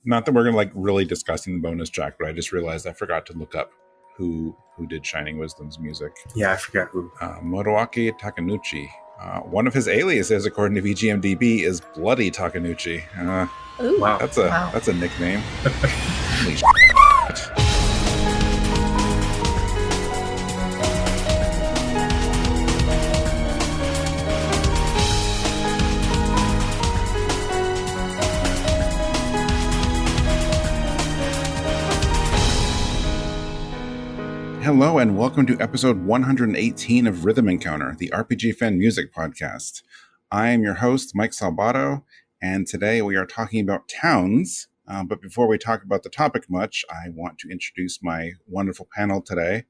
Not that we're gonna like really discussing the bonus track, but I just realized I forgot to look up who did Shining Wisdom's music. Yeah, I forgot who. Moroaki Takenouchi. One of his aliases, according to VGMDB, is Bloody Takenouchi. Ooh, Wow. That's a nickname. Holy shit. Hello and welcome to episode 118 of Rhythm Encounter, the RPG fan music podcast. I am your host, Mike Salbato, and today we are talking about towns. But before we talk about the topic much, I want to introduce my wonderful panel today,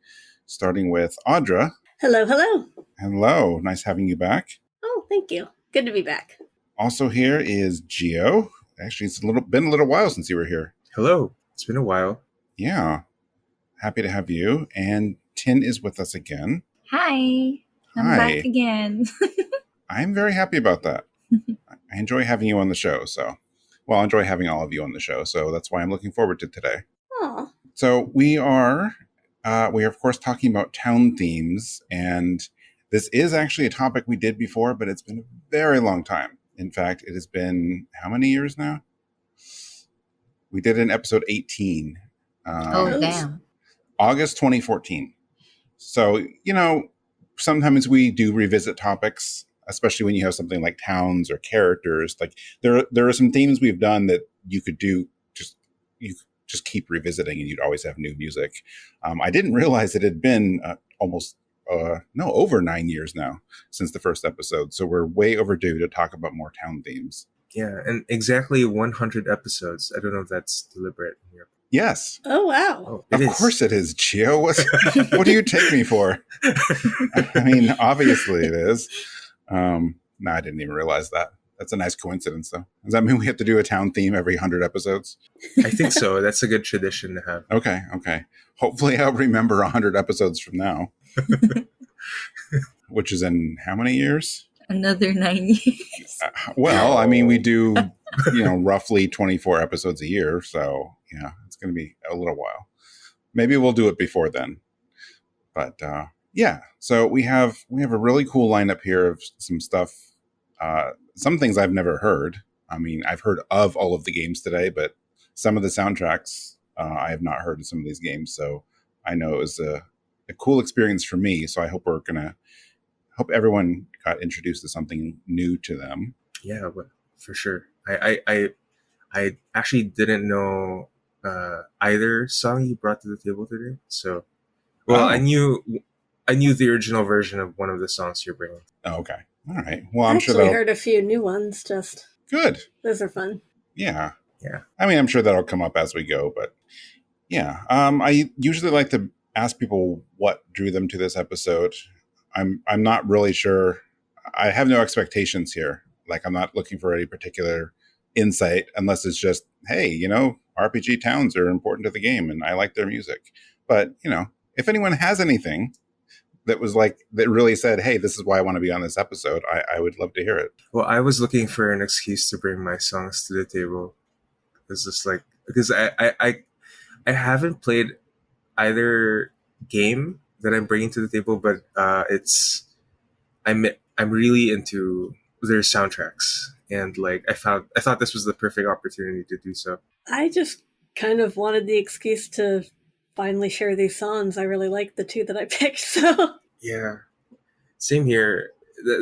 starting with Audra. Hello, hello. Hello, nice having you back. Oh, thank you. Good to be back. Also here is Gio. Actually, it's been a little while since you were here. Hello. It's been a while. Yeah. Happy to have you. And Tin is with us again. Hi. I'm back again. I'm very happy about that. I enjoy having you on the show. I enjoy having all of you on the show. So that's why I'm looking forward to today. Aw. So we are of course talking about town themes. And this is actually a topic we did before, but it's been a very long time. In fact, it has been how many years now? We did it in episode 18. Oh, damn. August 2014. So, sometimes we do revisit topics, especially when you have something like towns or characters. Like there are some themes we've done that you could do you just keep revisiting and you'd always have new music. I didn't realize it had been over 9 years now since the first episode. So we're way overdue to talk about more town themes. Yeah, and exactly 100 episodes. I don't know if that's deliberate here. Yes. Oh, wow. Oh, Of course it is, Gio. What do you take me for? I mean, obviously it is. No, I didn't even realize that. That's a nice coincidence, though. Does that mean we have to do a town theme every 100 episodes? I think so. That's a good tradition to have. Okay. Hopefully I'll remember 100 episodes from now. Which is in how many years? Another 9 years. I mean, we do, roughly 24 episodes a year. So, yeah, it's going to be a little while. Maybe we'll do it before then. But, yeah, so we have a really cool lineup here of some stuff. Some things I've never heard. I mean, I've heard of all of the games today, but some of the soundtracks I have not heard of some of these games. So I know it was a cool experience for me. So I hope hope everyone got introduced to something new to them. Yeah, but for sure. I actually didn't know either song you brought to the table today. So, I knew the original version of one of the songs you're bringing. Oh, okay. All right. Well, I'm actually sure heard a few new ones. Just good. Those are fun. Yeah. Yeah. I mean, I'm sure that'll come up as we go, but yeah. I usually like to ask people what drew them to this episode. I'm not really sure. I have no expectations here. Like, I'm not looking for any particular insight unless it's just, hey, RPG towns are important to the game and I like their music. But, if anyone has anything that was that really said, hey, this is why I want to be on this episode, I would love to hear it. Well, I was looking for an excuse to bring my songs to the table. It's just because I haven't played either game that I'm bringing to the table, but I'm really into their soundtracks, and I thought this was the perfect opportunity to do so. I just kind of wanted the excuse to finally share these songs. I really like the two that I picked, so yeah, same here.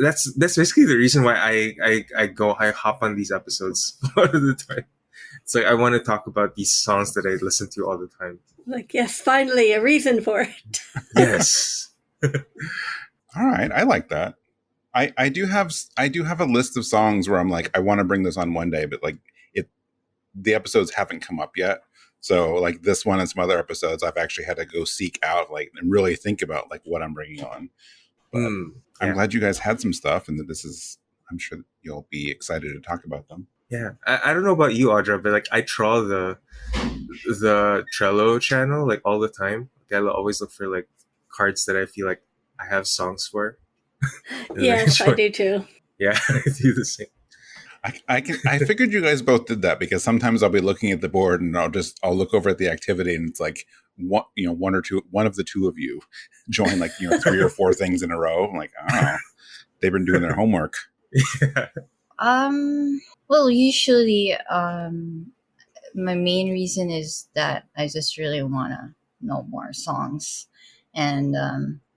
That's basically the reason why I hop on these episodes a lot of the time. It's I want to talk about these songs that I listen to all the time. Yes, finally, a reason for it. Yes. All right, I like that. I do have a list of songs where I'm I want to bring this on one day, but the episodes haven't come up yet. So this one and some other episodes, I've actually had to go seek out and really think about what I'm bringing on. But I'm glad you guys had some stuff, and that I'm sure you'll be excited to talk about them. Yeah, I don't know about you, Audra, but I troll the Trello channel all the time. I always look for cards that I feel I have songs for. Yes, I do too. Yeah, I do the same. I figured you guys both did that because sometimes I'll be looking at the board and I'll look over at the activity and it's like one of the two of you join like 3 or 4 things in a row. I'm like, oh, they've been doing their homework. Yeah. Well, usually, my main reason is that I just really want to know more songs, and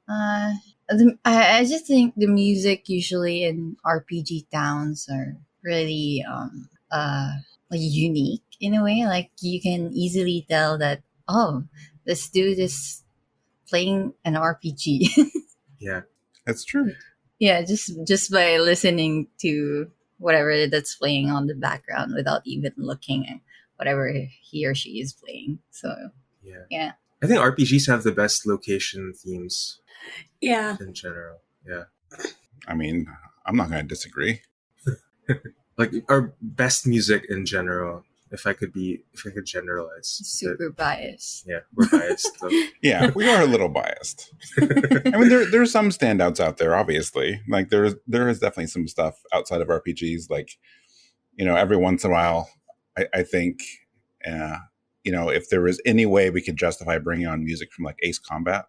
I just think the music usually in RPG towns are really like unique in a way. Like you can easily tell that this dude is playing an RPG. Yeah, that's true. Yeah, just by listening to whatever that's playing on the background without even looking at whatever he or she is playing. So yeah. I think RPGs have the best location themes. Yeah. In general, yeah. I mean, I'm not going to disagree. Like our best music in general. If I could generalize. Super biased. Yeah, we're biased. So. Yeah, we are a little biased. I mean, there's some standouts out there, obviously. Like there is definitely some stuff outside of RPGs. Like, every once in a while, I think, if there was any way we could justify bringing on music from like Ace Combat,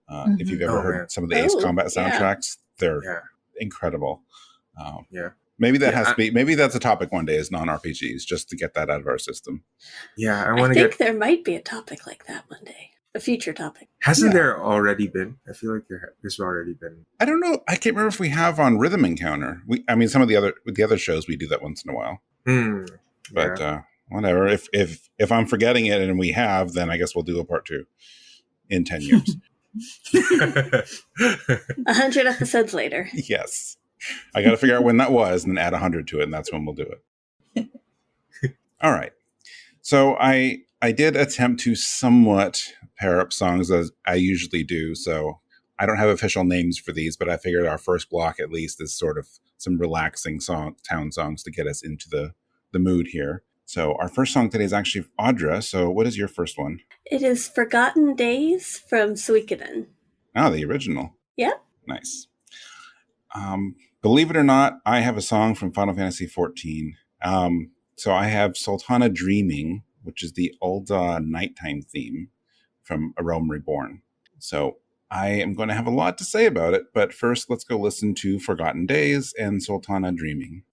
if you've ever heard some of the Ace Combat soundtracks, they're incredible. Yeah. Maybe that has to be. Maybe that's a topic one day is non-RPGs, just to get that out of our system. Yeah, I think there might be a topic like that one day, a future topic. Hasn't there already been? I feel like there's already been. I don't know. I can't remember if we have on Rhythm Encounter. Some of the other shows we do that once in a while. But whatever. If I'm forgetting it and we have, then I guess we'll do a part 2 in 10 years. 100 episodes later. Yes. I got to figure out when that was and then add 100 to it, and that's when we'll do it. All right. So I did attempt to somewhat pair up songs as I usually do. So I don't have official names for these, but I figured our first block at least is sort of some relaxing town songs to get us into the mood here. So our first song today is actually Audra. So what is your first one? It is Forgotten Days from Suikoden. Oh, the original. Yep. Nice. Believe it or not, I have a song from Final Fantasy XIV. So I have Sultana Dreaming, which is the old nighttime theme from A Realm Reborn. So I am going to have a lot to say about it, but first let's go listen to Forgotten Days and Sultana Dreaming.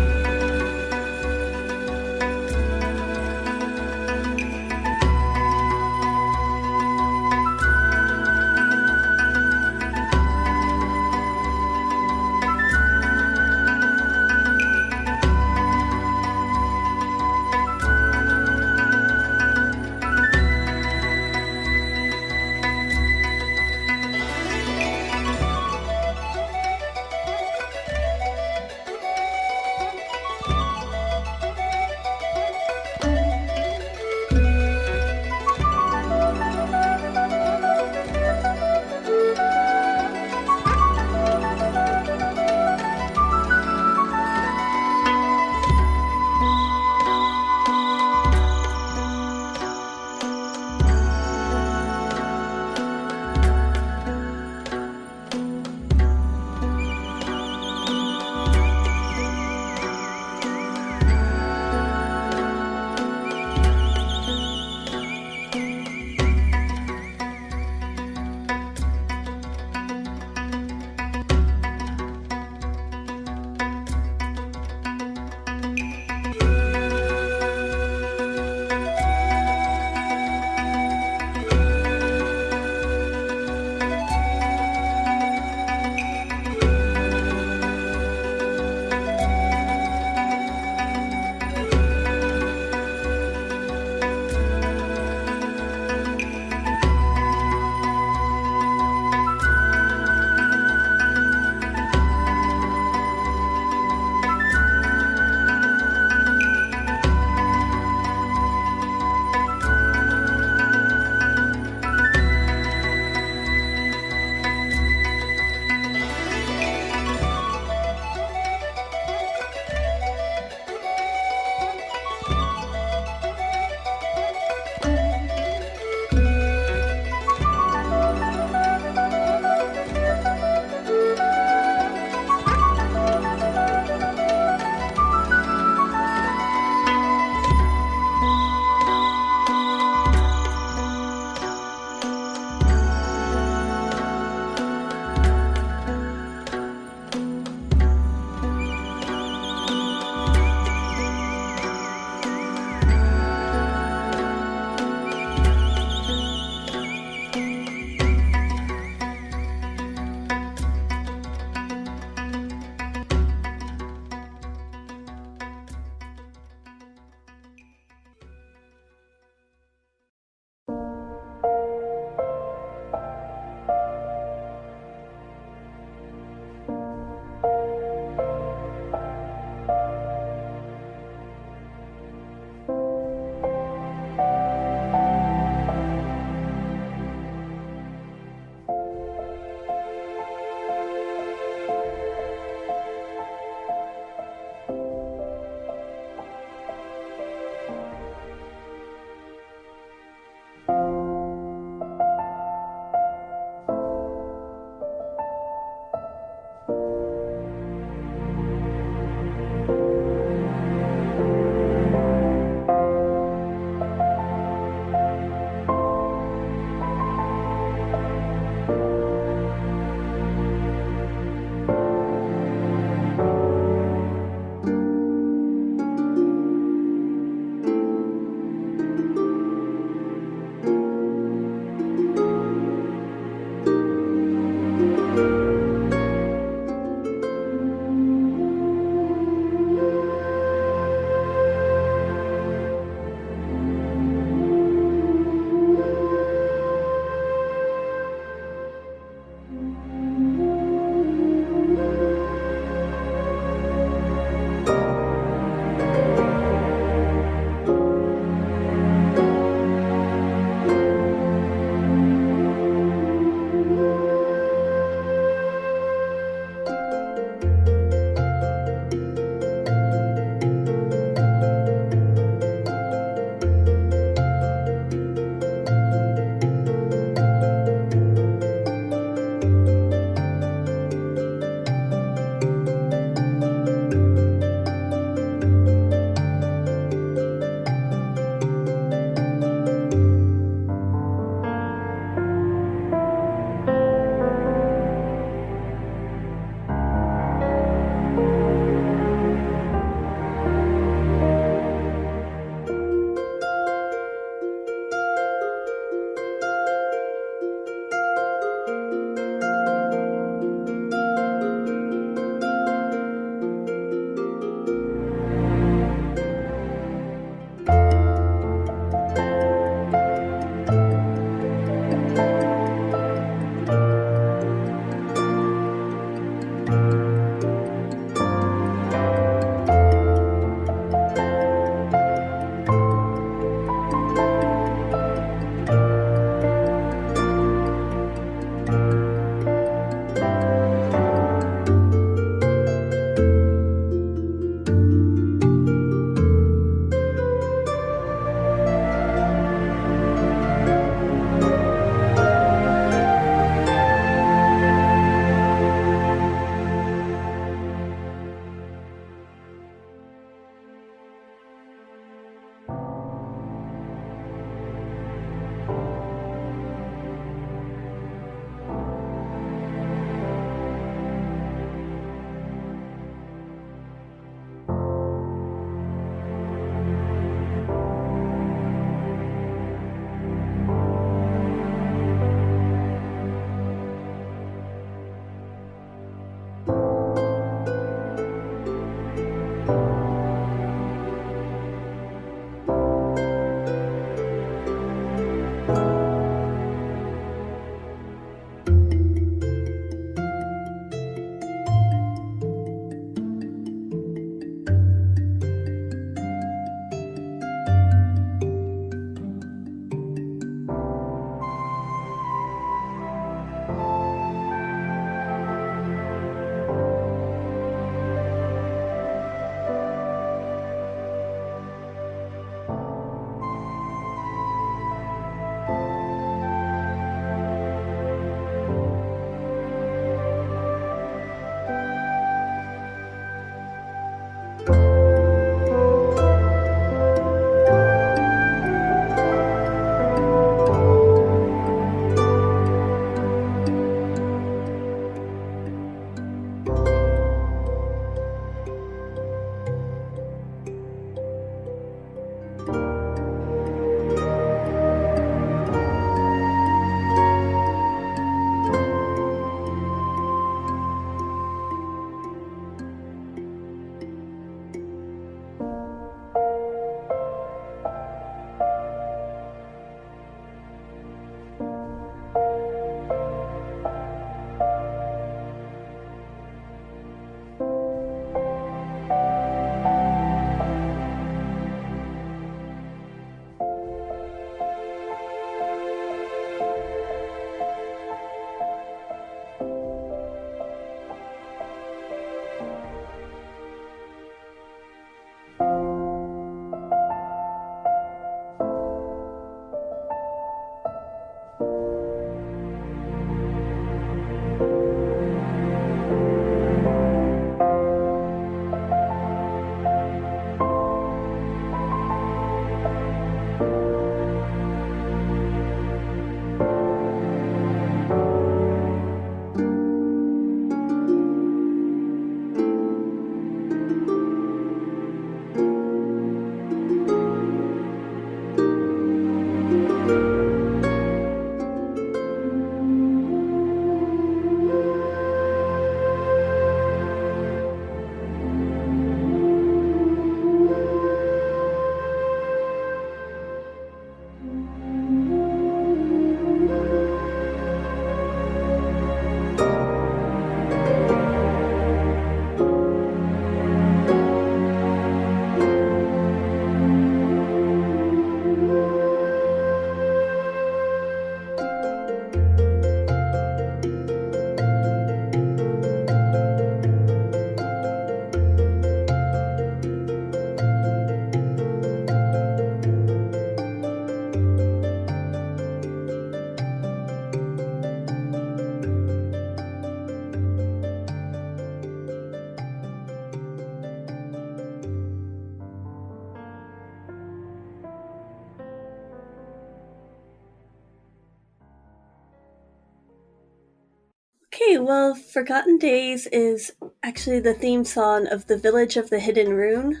Okay, well, Forgotten Days is actually the theme song of the Village of the Hidden Rune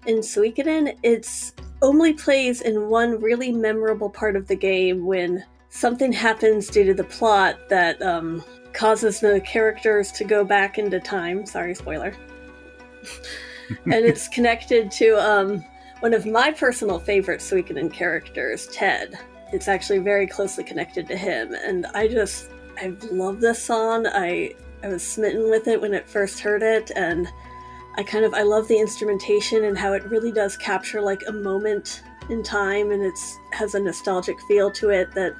in Suikoden. It's only plays in one really memorable part of the game when something happens due to the plot that causes the characters to go back into time. Sorry, spoiler. And it's connected to one of my personal favorite Suikoden characters, Ted. It's actually very closely connected to him, and I love this song. I was smitten with it when I first heard it, and I love the instrumentation and how it really does capture like a moment in time, and it has a nostalgic feel to it that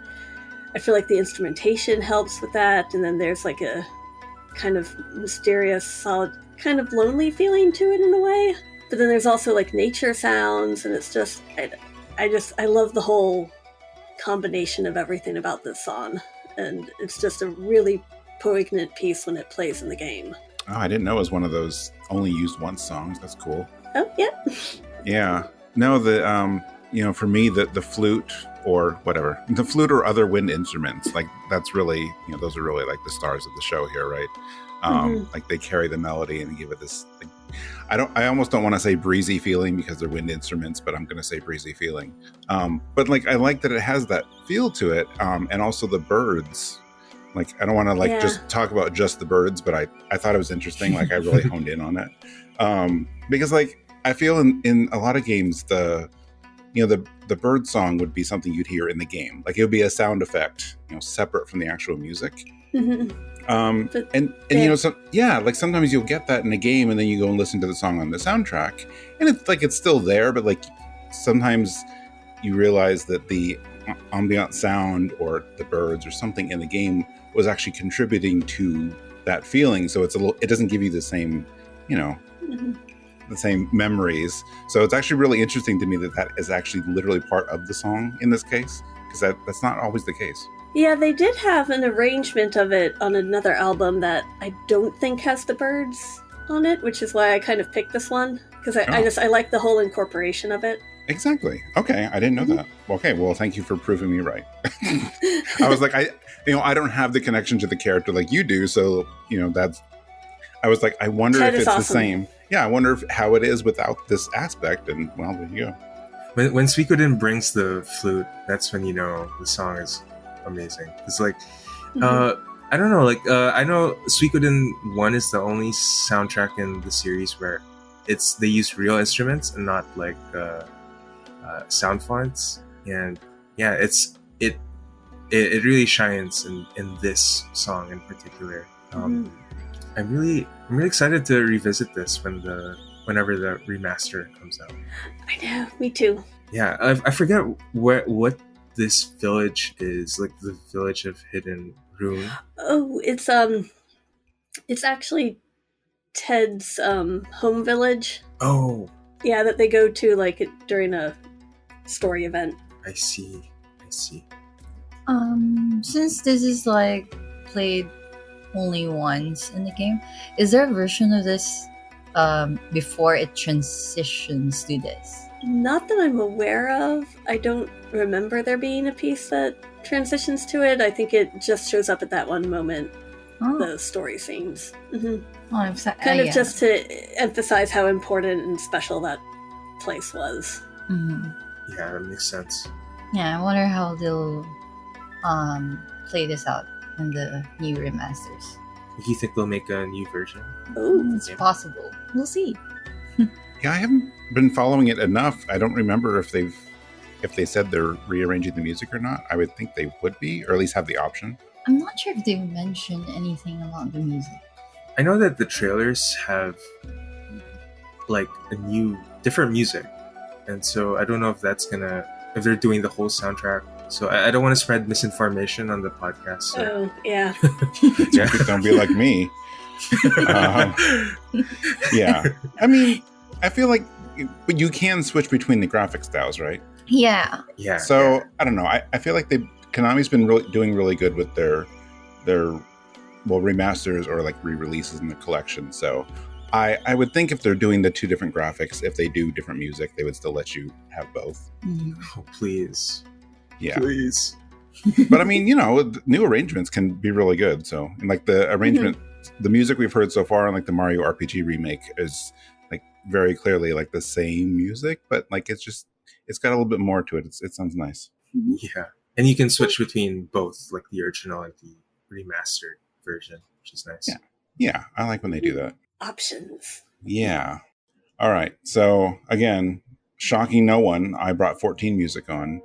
I feel like the instrumentation helps with that, and then there's like a kind of mysterious, solid, kind of lonely feeling to it in a way. But then there's also like nature sounds, and it's just, I love the whole combination of everything about this song, and it's just a really poignant piece when it plays in the game. Oh, I didn't know it was one of those only used once songs. That's cool. Oh, yeah. Yeah. No, for me, the flute or whatever, the flute or other wind instruments, like that's really, those are really like the stars of the show here, right? Like they carry the melody and give it this, like, I almost don't want to say breezy feeling because they're wind instruments, but I'm going to say breezy feeling. But like, I like that it has that feel to it. And also the birds, like, I don't want to just talk about just the birds, but I thought it was interesting. Like I really honed in on it. Because like, I feel in a lot of games, the bird song would be something you'd hear in the game. Like it would be a sound effect, separate from the actual music. Like sometimes you'll get that in a game and then you go and listen to the song on the soundtrack and it's like it's still there, but like sometimes you realize that the ambient sound or the birds or something in the game was actually contributing to that feeling, so it doesn't give you the same the same memories. So it's actually really interesting to me that is actually literally part of the song in this case, because that's not always the case. Yeah, they did have an arrangement of it on another album that I don't think has the birds on it, which is why I kind of picked this one, because I like the whole incorporation of it. Exactly. Okay, I didn't know that. Okay, well, thank you for proving me right. I was like, I don't have the connection to the character like you do, so I was like, I wonder if it's awesome. The same. Yeah, I wonder how it is without this aspect, and well, there you go. When Suikoden brings the flute, that's when the song is amazing. It's like, I don't know, like I know Suikoden 1 is the only soundtrack in the series where they use real instruments and not like sound fonts, and yeah, it really shines in this song in particular. I'm really excited to revisit this whenever the remaster comes out. I know, me too. Yeah, I forget what this village is, like the village of Hidden Rune. Oh, it's actually Ted's home village. Oh, yeah, that they go to like during a story event. I see. Since this is like played only once in the game, is there a version of this before it transitions to this? Not that I'm aware of. I don't remember there being a piece that transitions to it. I think it just shows up at that one moment, the story scenes. Just to emphasize how important and special that place was. Yeah, that makes sense. Yeah, I wonder how they'll play this out in the new remasters. Do you think they'll make a new version? Oh, it's possible. We'll see. Yeah, I haven't been following it enough. I don't remember if they said they're rearranging the music or not. I would think they would be, or at least have the option. I'm not sure if they mentioned anything about the music. I know that the trailers have like a new, different music, and so I don't know if if they're doing the whole soundtrack. So I don't want to spread misinformation on the podcast. So. Oh, yeah. Yeah, don't be like me. Yeah. I mean, I feel like but you can switch between the graphic styles, right? Yeah. Yeah. So, yeah. I don't know. I feel like Konami's been doing really good with their remasters or like re-releases in the collection. So I would think if they're doing the two different graphics, if they do different music, they would still let you have both. Oh, please. Yeah. Please. But I mean, new arrangements can be really good. So, and like the arrangement, the music we've heard so far on like the Mario RPG remake is like very clearly like the same music, but like it's got a little bit more to it. It sounds nice. Yeah, and you can switch between both, like the original and the remastered version, which is nice. Yeah, I like when they do that. Options. Yeah. All right. So again, shocking no one, I brought 14 music on.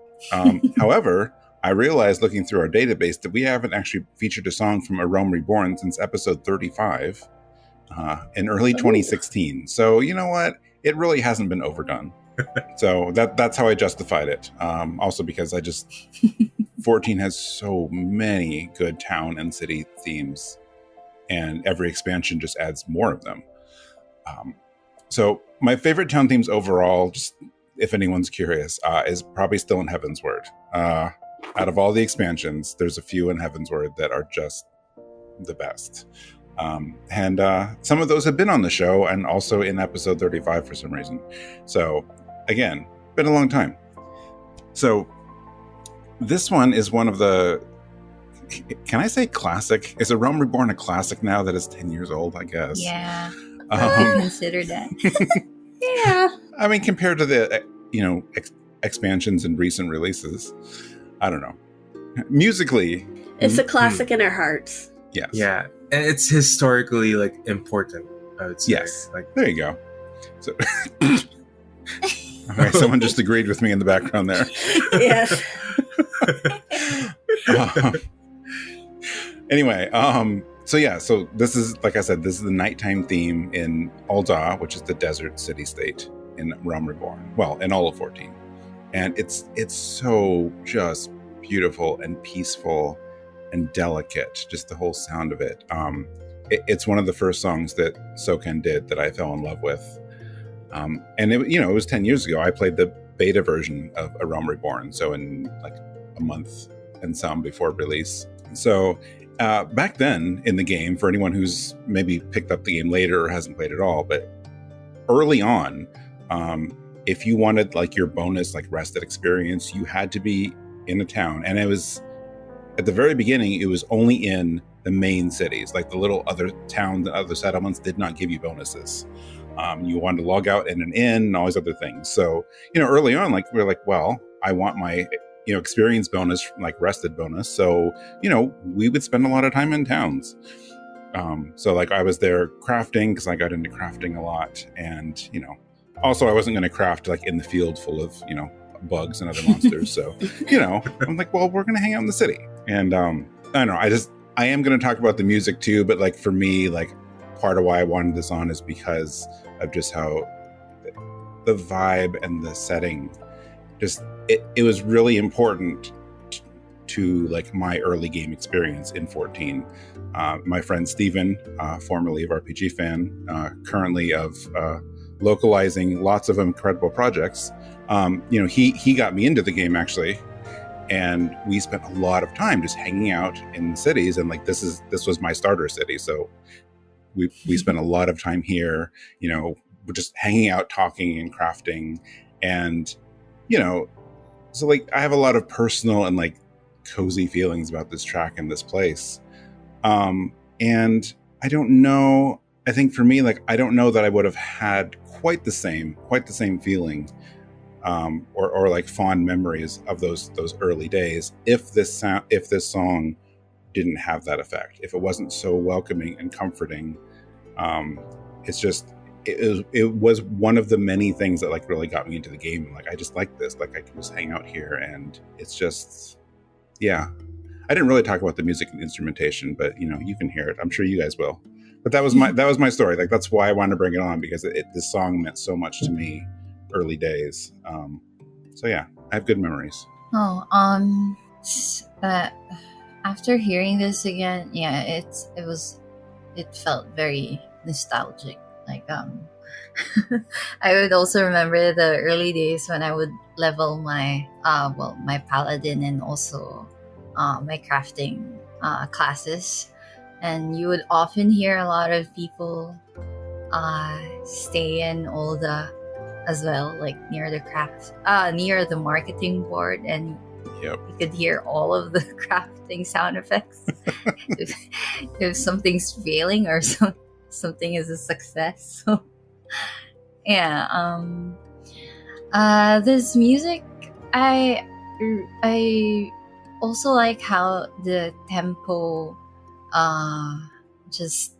However, I realized looking through our database that we haven't actually featured a song from A Realm Reborn since episode 35 in early 2016. So you know what? It really hasn't been overdone. So that's how I justified it. Also because 14 has so many good town and city themes, and every expansion just adds more of them. So my favorite town themes overall, just if anyone's curious, is probably still in Heaven's Word. Out of all the expansions, there's a few in Heaven's Word that are just the best. And some of those have been on the show and also in episode 35 for some reason. So again, been a long time. So this one is one of the, can I say classic? Is A Realm Reborn a classic now that is 10 years old, I guess? Yeah. I consider that. Yeah. I mean, compared to the, expansions and recent releases, I don't know. Musically, It's a classic in our hearts. yes. Yeah, and it's historically like important, I would say. Yes. Like, There you go. So, all right, someone just agreed with me in the background there. Yes. Anyway, so this is, like I said, this is the nighttime theme in Ul'dah, which is the desert city-state in Realm Reborn. Well, in all of 14. And it's so just beautiful and peaceful and delicate, just the whole sound of it. It's one of the first songs that Soken did that I fell in love with. And it was 10 years ago. I played the beta version of A Realm Reborn, so in like a month and some before release. So back then in the game, for anyone who's maybe picked up the game later or hasn't played at all, but early on, if you wanted like your bonus like rested experience, you had to be in a town. And it was at the very beginning, it was only in the main cities, like the little other towns and other settlements did not give you bonuses. You wanted to log out in an inn and all these other things. So, early on, like we're like, well, I want my experience bonus, like rested bonus. So, we would spend a lot of time in towns. So like I was there crafting because I got into crafting a lot. And, also I wasn't going to craft like in the field full of, bugs and other monsters. So, I'm like, well, we're going to hang out in the city. And I don't know, I am going to talk about the music too. But like for me, like part of why I wanted this on is because of just how the vibe and the setting, just it was really important to like my early game experience in 14. My friend Steven, formerly of RPG Fan, currently of localizing lots of incredible projects, he got me into the game actually, and we spent a lot of time just hanging out in cities. And like this was my starter city, so we spent a lot of time here, just hanging out, talking and crafting, and so like I have a lot of personal and like cozy feelings about this track and this place. And I don't know, I think for me, like I don't know that I would have had quite the same feeling or like fond memories of those early days if this song didn't have that effect, if it wasn't so welcoming and comforting. It was one of the many things that like really got me into the game. And like I just like this, like I can just hang out here, and it's just, yeah. I didn't really talk about the music and instrumentation, but you can hear it. I'm sure you guys will. But that was my story. Like that's why I wanted to bring it on, because this song meant so much to me early days. So yeah, I have good memories. After hearing this again, yeah, it felt very nostalgic. Like I would also remember the early days when I would level my my paladin and also my crafting classes, and you would often hear a lot of people stay in Ul'dah as well, like near the marketing board, and Yep. You could hear all of the crafting sound effects. if something's failing or something is a success. So yeah, this music, I also like how the tempo just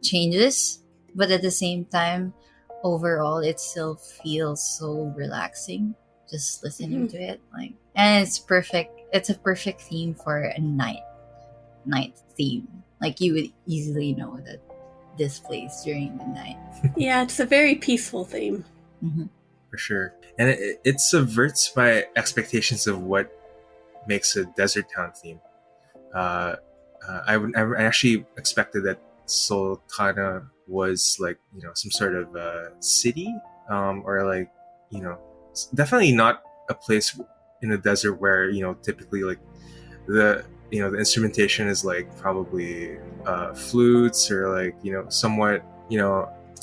changes, but at the same time, overall it still feels so relaxing just listening to it. Like, and it's perfect. It's a perfect theme for a night theme. Like, you would easily know that this plays during the night. Yeah, it's a very peaceful theme. Mm-hmm. For sure. And it subverts my expectations of what makes a desert town theme. I actually expected that Sultana was like, some sort of city, or like, definitely not a place in the desert where, typically like the instrumentation is like probably flutes or like, somewhat,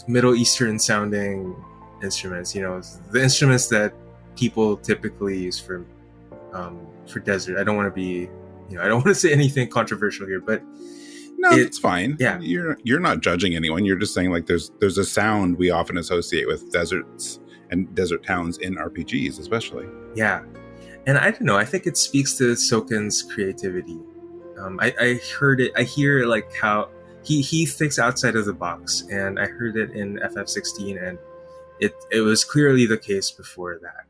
Middle Eastern sounding instruments, the instruments that people typically use for desert. I don't want to be, I don't want to say anything controversial here, but no, it's fine. Yeah, you're not judging anyone. You're just saying like there's a sound we often associate with deserts and desert towns in RPGs, especially. Yeah, and I don't know. I think it speaks to Soken's creativity. I heard it. I hear like how he thinks outside of the box, and I heard it in FF16, and it was clearly the case before that,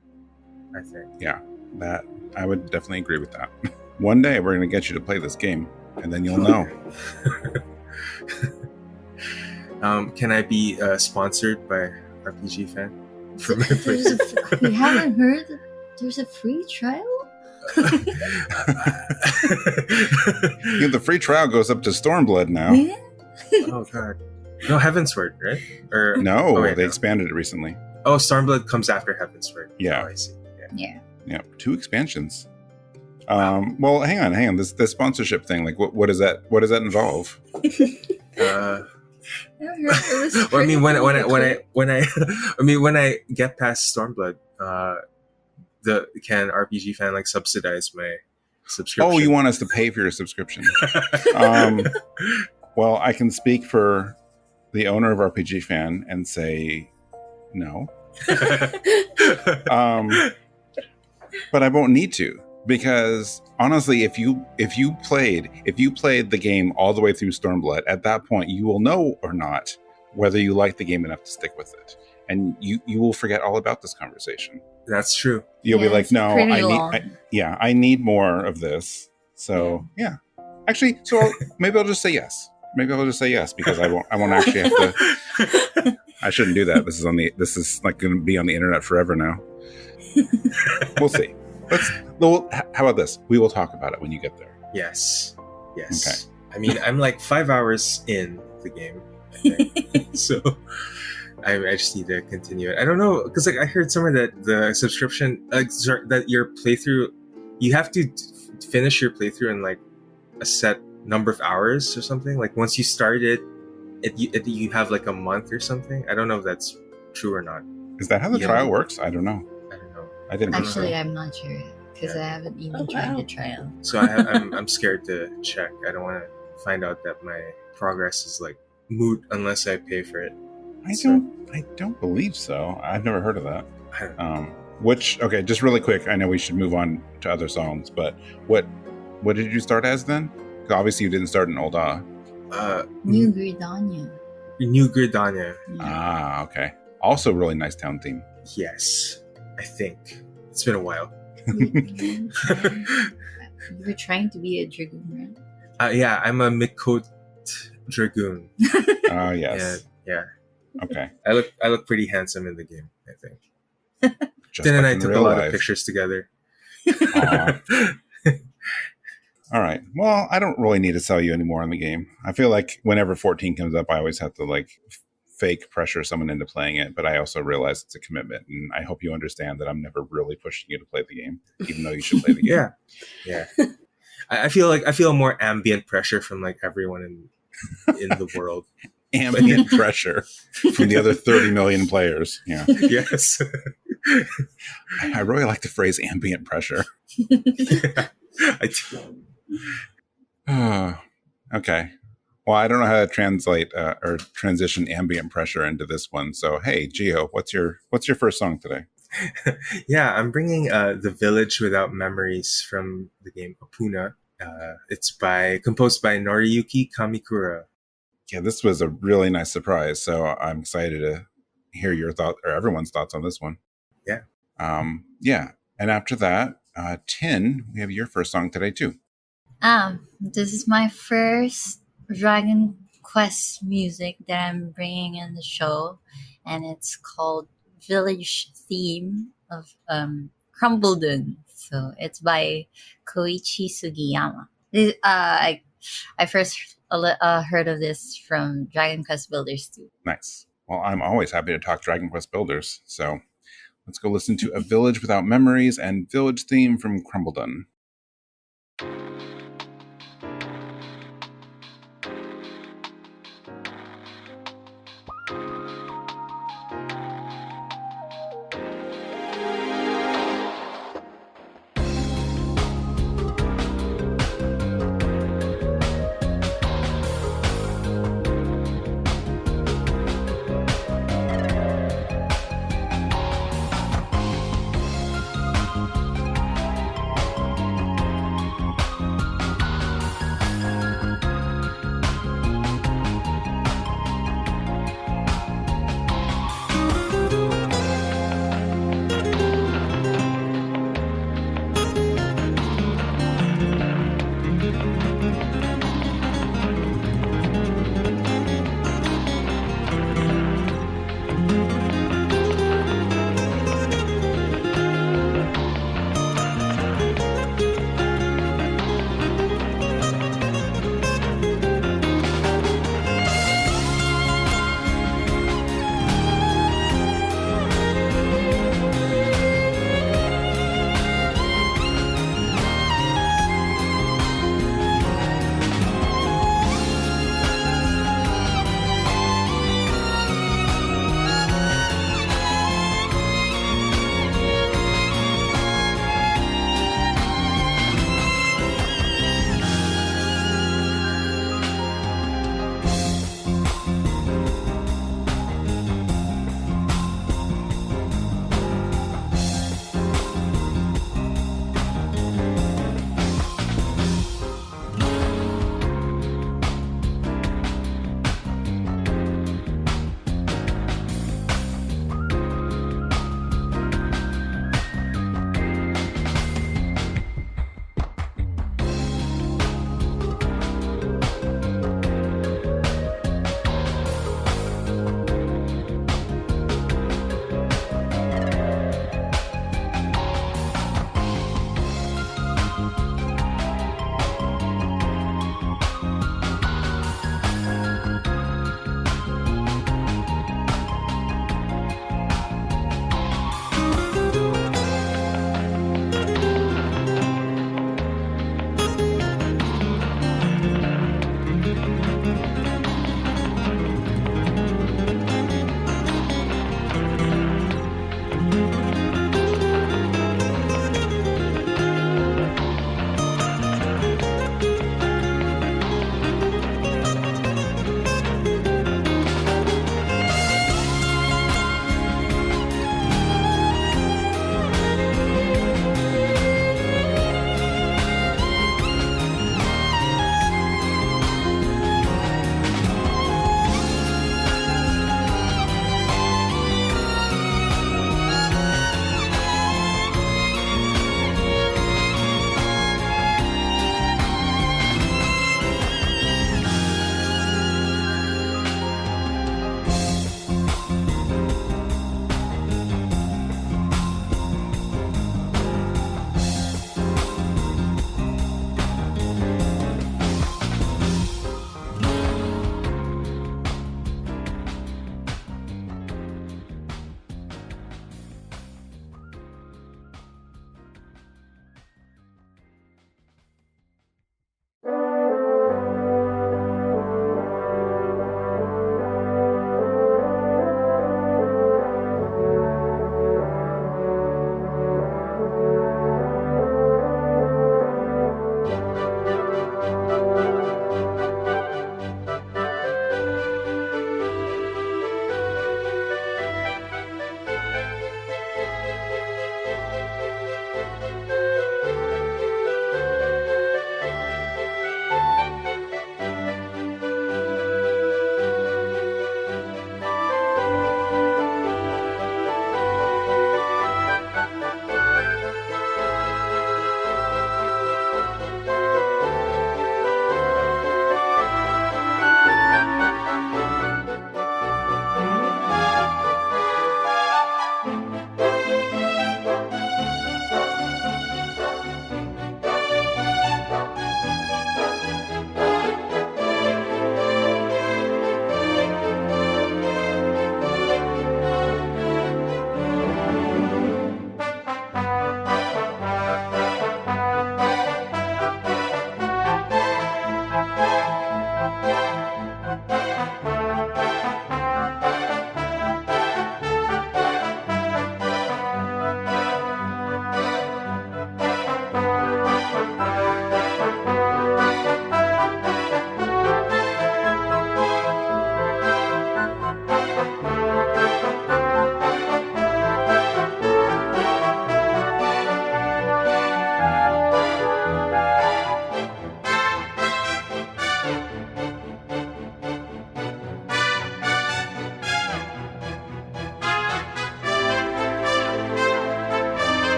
I think. Yeah, that I would definitely agree with that. One day we're going to get you to play this game, and then you'll know. Can I be sponsored by RPG Fan for my playthrough? You haven't heard that there's a free trial? The free trial goes up to Stormblood now. Yeah? Oh god. No, Heavensward, right? Or no, wait, they expanded it recently. Oh, Stormblood comes after Heavensward. Yeah. Oh, I see. Yeah. 2 expansions. Well, hang on. This sponsorship thing, like, what does that involve? Well, I mean, when I get past Stormblood, can RPG Fan like subsidize my subscription? Oh, you want us to pay for your subscription? Well, I can speak for the owner of RPG Fan and say no. But I won't need to, because honestly, if you played the game all the way through Stormblood, at that point you will know or not whether you like the game enough to stick with it, and you will forget all about this conversation. That's true. You'll be like, no, I need more of this. So yeah, actually, maybe I'll just say yes. Maybe I'll just say yes, because I won't actually have to. I shouldn't do that. This is like going to be on the internet forever now. We'll see. How about this? We will talk about it when you get there. Yes. Okay. I mean, I'm like 5 hours in the game, I think. So I just need to continue it. I don't know, because like I heard somewhere that the subscription, that your playthrough, you have to finish your playthrough in like a set number of hours or something. Like once you start it, you have like a month or something. I don't know if that's true or not. Is that how the trial works? I don't know. I didn't Actually, I'm not sure because I haven't even tried the trial. So I'm scared to check. I don't want to find out that my progress is like moot unless I pay for it. I don't believe so. I've never heard of that. Okay, just really quick. I know we should move on to other songs, but what did you start as then? Obviously, you didn't start in Old New Gridania. New Gridania. Ah, okay. Also, really nice town theme. Yes. I think it's been a while. You were trying to be a dragoon, right? Yeah, I'm a Mikot dragoon. Oh yes. Yeah. Okay. I look pretty handsome in the game, I think. Just Then like I took a lot of pictures together. All right. Well, I don't really need to sell you anymore on the game. I feel like whenever 14 comes up, I always have to like fake pressure someone into playing it, but I also realize it's a commitment, and I hope you understand that I'm never really pushing you to play the game, even though you should play the game. Yeah. I feel more ambient pressure from like everyone in the world. Ambient pressure from the other 30 million players. Yeah. Yes. I really like the phrase ambient pressure. Yeah, I do. Okay. Well, I don't know how to translate or transition ambient pressure into this one. So, hey, Gio, what's your first song today? Yeah, I'm bringing "The Village Without Memories" from the game Opoona. It's composed by Noriyuki Kamikura. Yeah, this was a really nice surprise. So I'm excited to hear your thought or everyone's thoughts on this one. Yeah. Yeah. And after that, Tin, we have your first song today too. This is my first Dragon Quest music that I'm bringing in the show, and it's called Village Theme of Khrumble. So it's by Koichi Sugiyama. I first heard of this from Dragon Quest Builders 2. Nice. Well, I'm always happy to talk Dragon Quest Builders. So let's go listen to A Village Without Memories and Village Theme from Khrumble.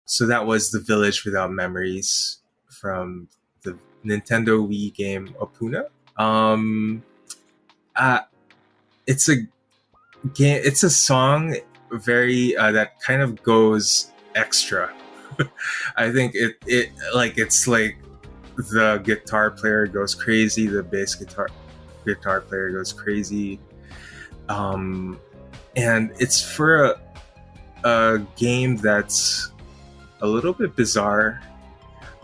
So that was The Village Without Memories from the Nintendo Wii game Opoona. It's a game. It's a song very that kind of goes extra. I think it's like the guitar player goes crazy, the bass guitar player goes crazy, and it's for a game that's a little bit bizarre.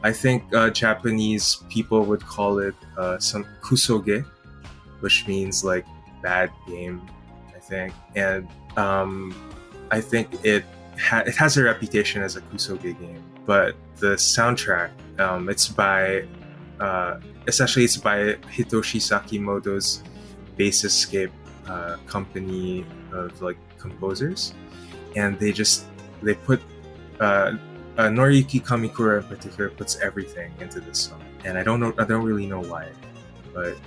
I think Japanese people would call it some kusoge, which means like bad game, I think. And I think it has a reputation as a kusoge game. But the soundtrack, it's by Hitoshi Sakimoto's Bass Escape company of like composers, and they put Noriyuki Kamikura in particular puts everything into this song, and I don't really know why, but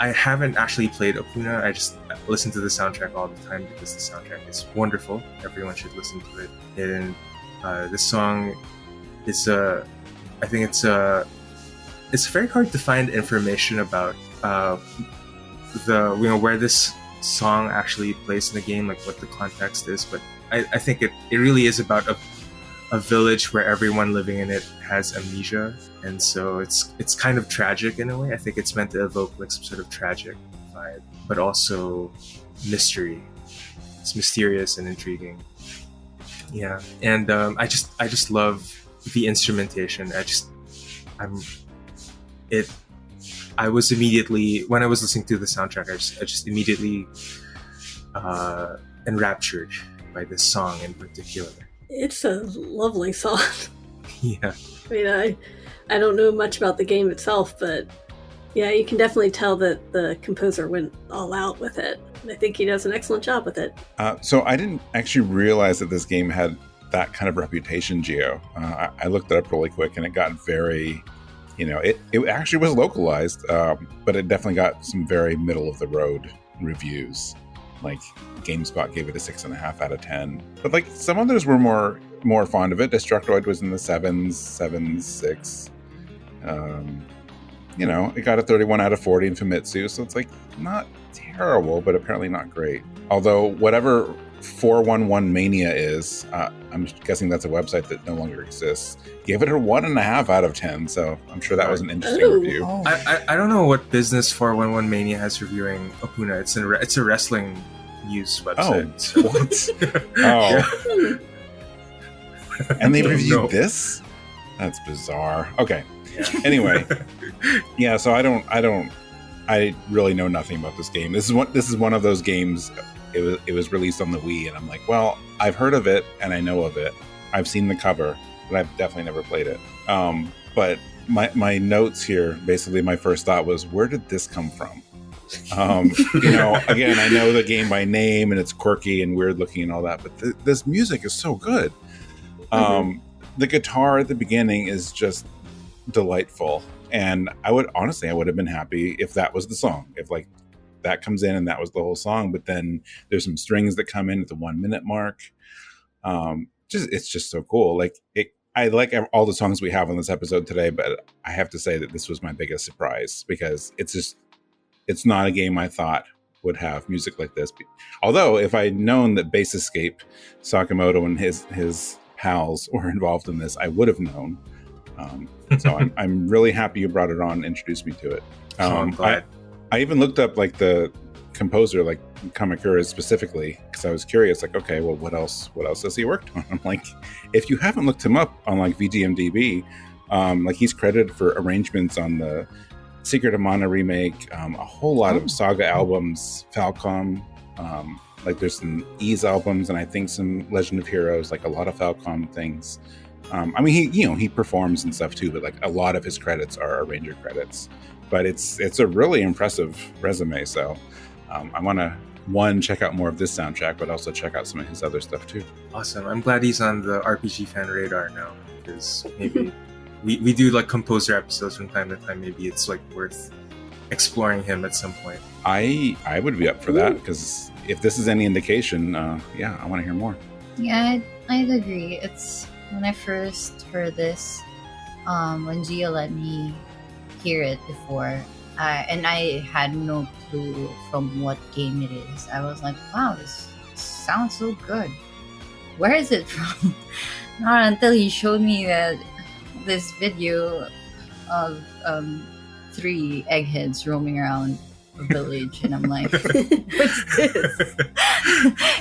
I haven't actually played Opoona. I just listen to the soundtrack all the time because the soundtrack is wonderful. Everyone should listen to it. And this song is I think it's very hard to find information about where this song actually plays in the game, like what the context is. But I think it really is about a village where everyone living in it has amnesia, and so it's kind of tragic in a way. I think it's meant to evoke like some sort of tragic vibe, but also mystery. It's mysterious and intriguing. Yeah, and I just love the instrumentation. I was immediately, when I was listening to the soundtrack, I just immediately enraptured by this song in particular. It's a lovely song. Yeah. I mean, I don't know much about the game itself, but yeah, you can definitely tell that the composer went all out with it. I think he does an excellent job with it. So I didn't actually realize that this game had that kind of reputation, Gio. I looked it up really quick, and it got very, it actually was localized, but it definitely got some very middle of the road reviews. Like GameSpot gave it a 6.5 out of 10, but like some others were more fond of it. Destructoid was in the 7, 6. It got a 31 out of 40 in Famitsu, so it's like not terrible, but apparently not great. Although whatever 411 Mania is, I'm guessing that's a website that no longer exists, gave it a 1.5 out of 10, so I'm sure that was an interesting review. Oh. I don't know what business 411 Mania has reviewing Opoona. It's a wrestling news website. Oh, what? Oh. And they reviewed this? That's bizarre. Okay. Yeah. Anyway. Yeah, so I really know nothing about this game. This is one of those games. It was released on the Wii, and I'm like, well, I've heard of it and I know of it. I've seen the cover, but I've definitely never played it. But my notes here, basically my first thought was, where did this come from? Again, I know the game by name and it's quirky and weird looking and all that, but this music is so good. The guitar at the beginning is just delightful, and I would have been happy if that was the song, if like that comes in and that was the whole song. But then there's some strings that come in at the 1 minute mark. It's just so cool. I like all the songs we have on this episode today, but I have to say that this was my biggest surprise because it's not a game I thought would have music like this. Although if I'd known that Bass Escape, Sakamoto and his pals were involved in this, I would have known. So I'm really happy you brought it on and introduced me to it. I'm glad. I even looked up like the composer, like Kamikura specifically, because I was curious, like, okay, well, what else has he worked on? I'm like, if you haven't looked him up on like VGMDB, like he's credited for arrangements on the Secret of Mana remake, a whole lot of Saga albums, Falcom, like there's some Ys albums, and I think some Legend of Heroes, like a lot of Falcom things. I mean, he performs and stuff too, but like a lot of his credits are arranger credits. But it's a really impressive resume. So I want to check out more of this soundtrack, but also check out some of his other stuff too. Awesome! I'm glad he's on the RPG fan radar now, because maybe we do like composer episodes from time to time. Maybe it's like worth exploring him at some point. I would be up for that, because if this is any indication, yeah, I want to hear more. Yeah, I'd agree. It's when I first heard this, when Gio let me hear it before, and I had no clue from what game it is. I was like, wow, this sounds so good. Where is it from? Not until he showed me this video of 3 eggheads roaming around a village, and I'm like, what's this?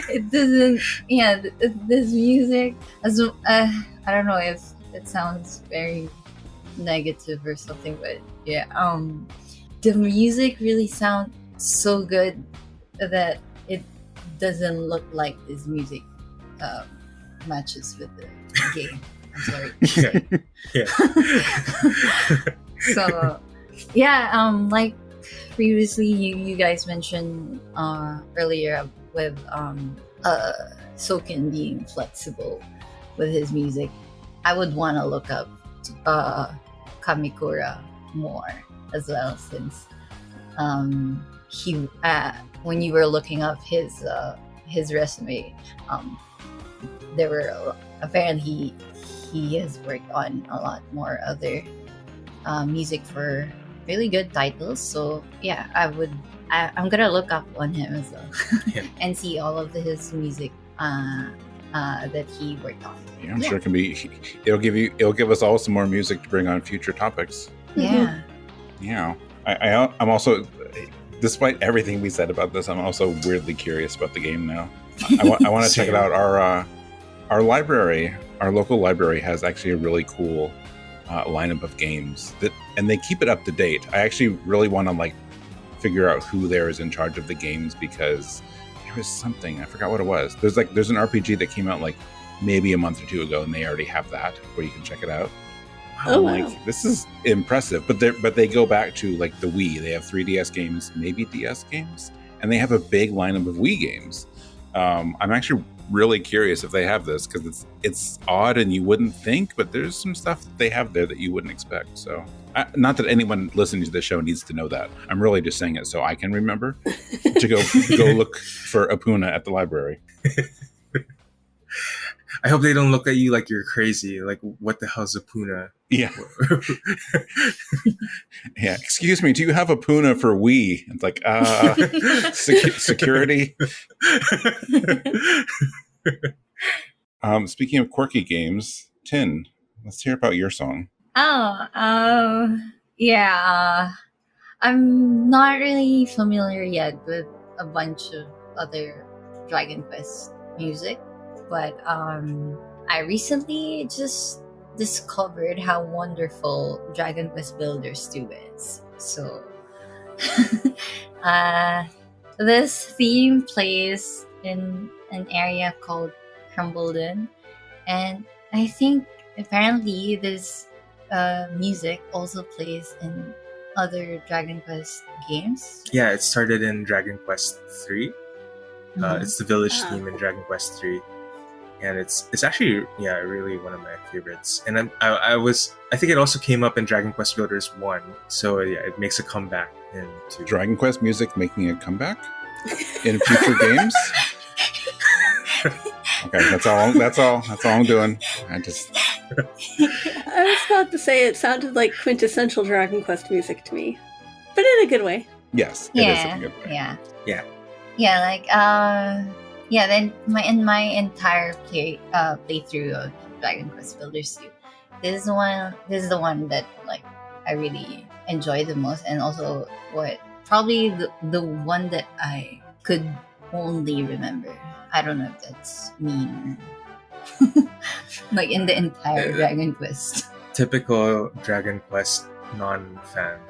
It doesn't. Yeah, this music. I don't know if it sounds very negative or something, but yeah, the music really sounds so good that it doesn't look like this music matches with the game. I'm sorry. Yeah. So yeah, like previously you guys mentioned earlier with Soken being flexible with his music, I would want to look up Kamikura more as well, since he when you were looking up his resume, there were apparently he has worked on a lot more other music for really good titles. So yeah, I'm gonna look up on him as well and see all of his music that he worked on. Yeah, I'm sure it can be. It'll give us all some more music to bring on future topics. Yeah. Yeah. I'm also, despite everything we said about this, I'm also weirdly curious about the game now. I want to check it out. Our library, our local library, has actually a really cool lineup of games and they keep it up to date. I actually really want to figure out who there is in charge of the games, because there was something, I forgot what it was. There's an RPG that came out maybe a month or 2 ago, and they already have that where you can check it out. Oh, wow. This is impressive. But they go back to the Wii. They have 3DS games, maybe DS games, and they have a big lineup of Wii games. I'm actually really curious if they have this, because it's odd and you wouldn't think, but there's some stuff that they have there that you wouldn't expect. So not that anyone listening to the show needs to know that. I'm really just saying it so I can remember to go look for opoona at the library. I hope they don't look at you like you're crazy. Like, what the hell's opoona? Yeah. Yeah. Excuse me. Do you have opoona for Wii? It's like, security. Speaking of quirky games, Tin, let's hear about your song. Yeah. I'm not really familiar yet with a bunch of other Dragon Quest music, but I recently just discovered how wonderful Dragon Quest Builders 2 is. So this theme plays in an area called Khrumble, and I think apparently this music also plays in other Dragon Quest games. Yeah, it started in Dragon Quest 3. It's the village theme in Dragon Quest 3. And it's actually really one of my favorites. And I think it also came up in Dragon Quest Builders 1. So yeah, it makes a comeback into Dragon Quest music making a comeback in future games. Okay, that's all I'm doing. I was about to say it sounded like quintessential Dragon Quest music to me, but in a good way. Yes, it is in a good way. Yeah. Then my entire playthrough of Dragon Quest Builders 2, this is the one that I really enjoy the most, and also probably the one that I could only remember. I don't know if that's mean or in the entire Dragon Quest. Typical Dragon Quest non-fan.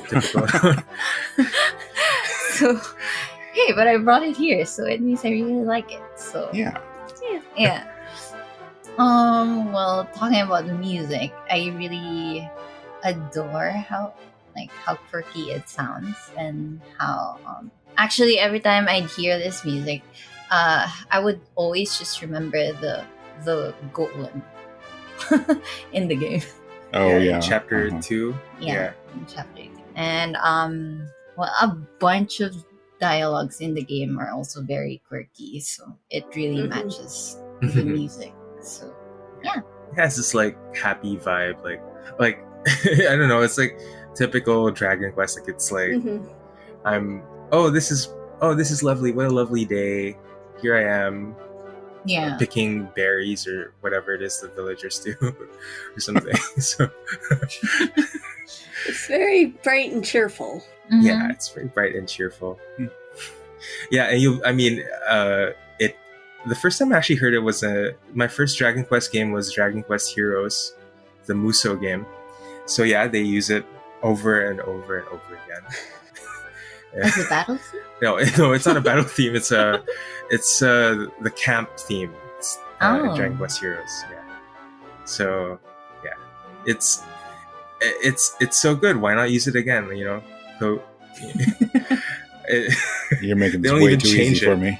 Typical. So, hey, but I brought it here, so it means I really like it. So yeah. Well, talking about the music, I really adore how quirky it sounds, and how actually every time I'd hear this music, I would always just remember the golem in the game. Oh yeah. Chapter 2. In Chapter 2. And well, a bunch of dialogues in the game are also very quirky, so it really matches the music. So yeah, it has this like happy vibe, like I don't know, it's like typical Dragon Quest. Like it's like this is lovely. What a lovely day. Here I am. yeah, Picking berries or whatever it is the villagers do or something. So it's very bright and cheerful. yeah, it's very bright and cheerful. Yeah, and the first time I actually heard it was my first Dragon Quest game was Dragon Quest Heroes, the Musou game. So yeah, they use it over and over and over again. As a battle theme? No, it's not a battle theme. It's the camp theme. It's Dragon Quest Heroes. Yeah. So yeah, it's so good. Why not use it again? You know, so you're making this way too easy for me.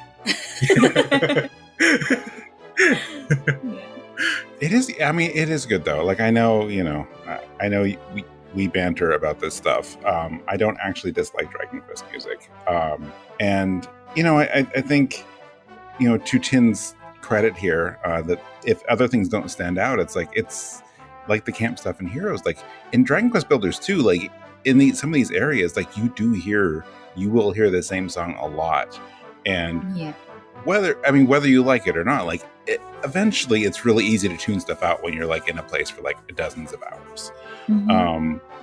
It is. I mean, it is good though. Like I know we banter about this stuff. I don't actually dislike Dragon Quest music, and I think to Tin's credit here, that if other things don't stand out, it's like the camp stuff in Heroes, like in Dragon Quest Builders too. Like in some of these areas, like you will hear the same song a lot, and whether you like it or not, like eventually it's really easy to tune stuff out when you're like in a place for like dozens of hours.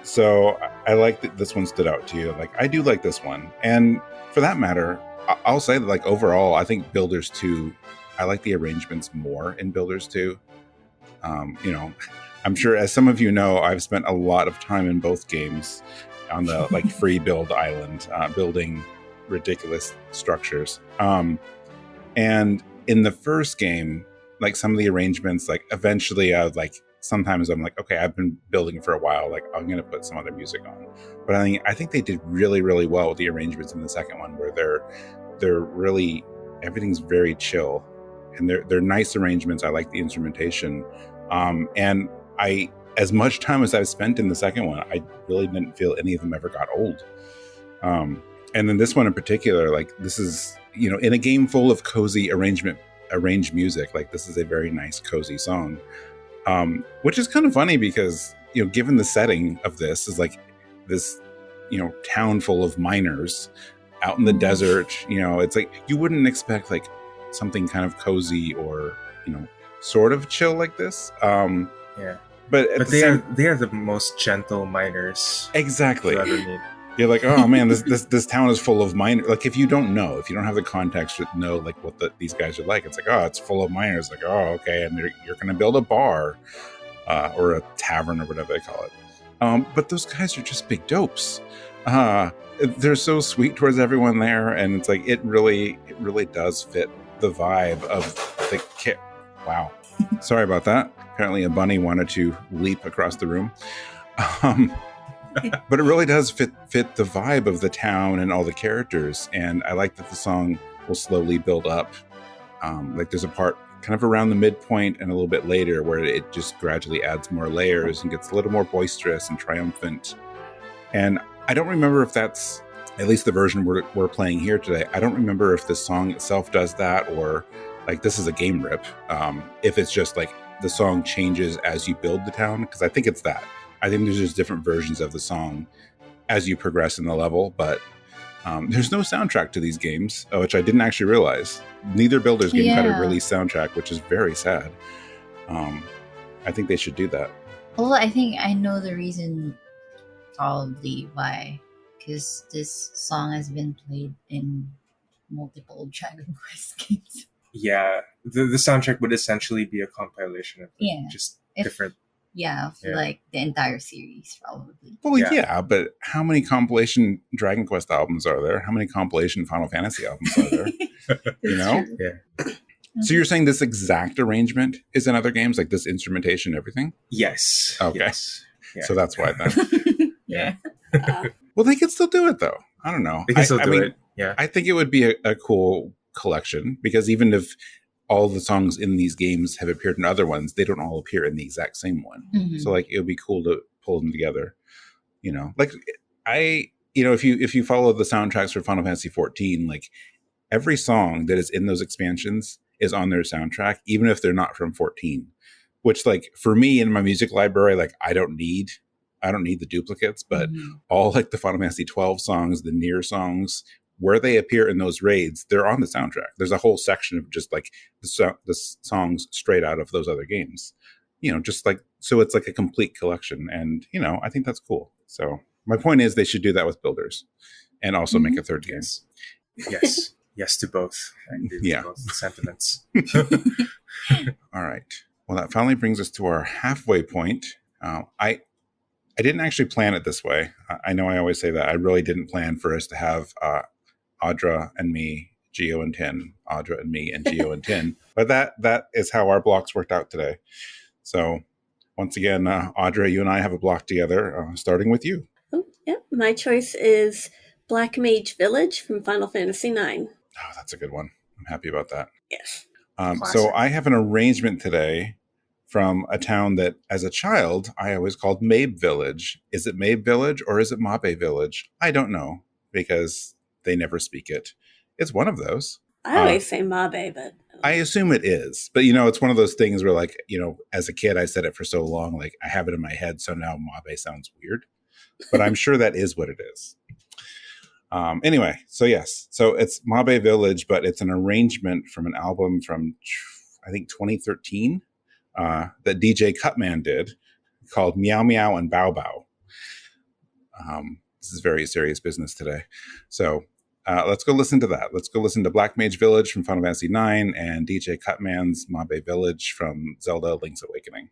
So I like that this one stood out to you. Like I do like this one, and for that matter, I'll say that like overall, I think Builders 2, I like the arrangements more in Builders 2. I'm sure, as some of you know, I've spent a lot of time in both games on the like free build island, building ridiculous structures. And in the first game, like some of the arrangements, like eventually I was like, sometimes I'm like, okay, I've been building for a while, like I'm going to put some other music on. But I think they did really, really well with the arrangements in the second one, where they're really, everything's very chill, and they're nice arrangements. I like the instrumentation. And as much time as I've spent in the second one, I really didn't feel any of them ever got old. And then this one in particular, like this is, in a game full of cozy arranged music, like this is a very nice, cozy song. Which is kind of funny because, given the setting of this is like this, town full of miners out in the desert, it's like you wouldn't expect like something kind of cozy or, sort of chill like this. Yeah. But they are the most gentle miners. Exactly. You'll ever meet. You're like, oh man, this town is full of miners. Like if you don't have the context to know like what these guys are like, it's like, oh, it's full of miners. Like, oh, okay, and you're going to build a bar or a tavern or whatever they call it. But those guys are just big dopes. They're so sweet towards everyone there, and it's like it really does fit the vibe of the kit. Wow, sorry about that. Apparently, a bunny wanted to leap across the room. But it really does fit the vibe of the town and all the characters, and I like that the song will slowly build up. Like there's a part kind of around the midpoint and a little bit later where it just gradually adds more layers and gets a little more boisterous and triumphant. And I don't remember if that's, at least the version we're playing here today, I don't remember if the song itself does that or like this is a game rip. If it's just like the song changes as you build the town, because I think it's that. I think there's just different versions of the song as you progress in the level, but there's no soundtrack to these games, which I didn't actually realize. Neither Builders game had a release soundtrack, which is very sad. I think they should do that. Well, I think I know the reason probably why, because this song has been played in multiple Dragon Quest games. Yeah, the soundtrack would essentially be a compilation of just different. Yeah, for like the entire series, probably. Well, yeah, but how many compilation Dragon Quest albums are there? How many compilation Final Fantasy albums are there? True. Yeah. So you're saying this exact arrangement is in other games, like this instrumentation, everything? Yes. Okay. Yes. Yeah. So that's why then. Yeah. Well, they could still do it though. I don't know. They can still do it. Yeah. I think it would be a cool collection, because even if all the songs in these games have appeared in other ones, they don't all appear in the exact same one. So like it would be cool to pull them together, like if you follow the soundtracks for Final Fantasy 14, like every song that is in those expansions is on their soundtrack, even if they're not from 14. Which, like, for me in my music library, like I don't need the duplicates, but all like the Final Fantasy 12 songs, the Nier songs, where they appear in those raids, they're on the soundtrack. There's a whole section of just like the songs straight out of those other games. Just like, so it's like a complete collection. And, I think that's cool. So my point is they should do that with builders and also make a third game. Yes. Yes to both. Yeah. Both sentiments. All right. Well, that finally brings us to our halfway point. I didn't actually plan it this way. I know I always say that. I really didn't plan for us to have Audra and me, Geo and Tin, Audra and me, and Geo and Tin. But that is how our blocks worked out today. So once again, Audra, you and I have a block together, starting with you. Oh, yeah. My choice is Black Mage Village from Final Fantasy IX. Oh, that's a good one. I'm happy about that. Yes. So I have an arrangement today from a town that, as a child, I always called Mabe Village. Is it Mabe Village or is it Mabe Village? I don't know, because they never speak it. It's one of those. I always say Mabe, but I assume it is. But, it's one of those things where, like, as a kid, I said it for so long, like, I have it in my head, so now Mabe sounds weird. But I'm sure that is what it is. Anyway, so yes. So it's Mabe Village, but it's an arrangement from an album from, I think, 2013 that DJ CUTMAN did called MeowMeow and BowWow. This is very serious business today. So let's go listen to that. Let's go listen to Black Mage Village from Final Fantasy IX and DJ CUTMAN's Mabe Village from Zelda Link's Awakening.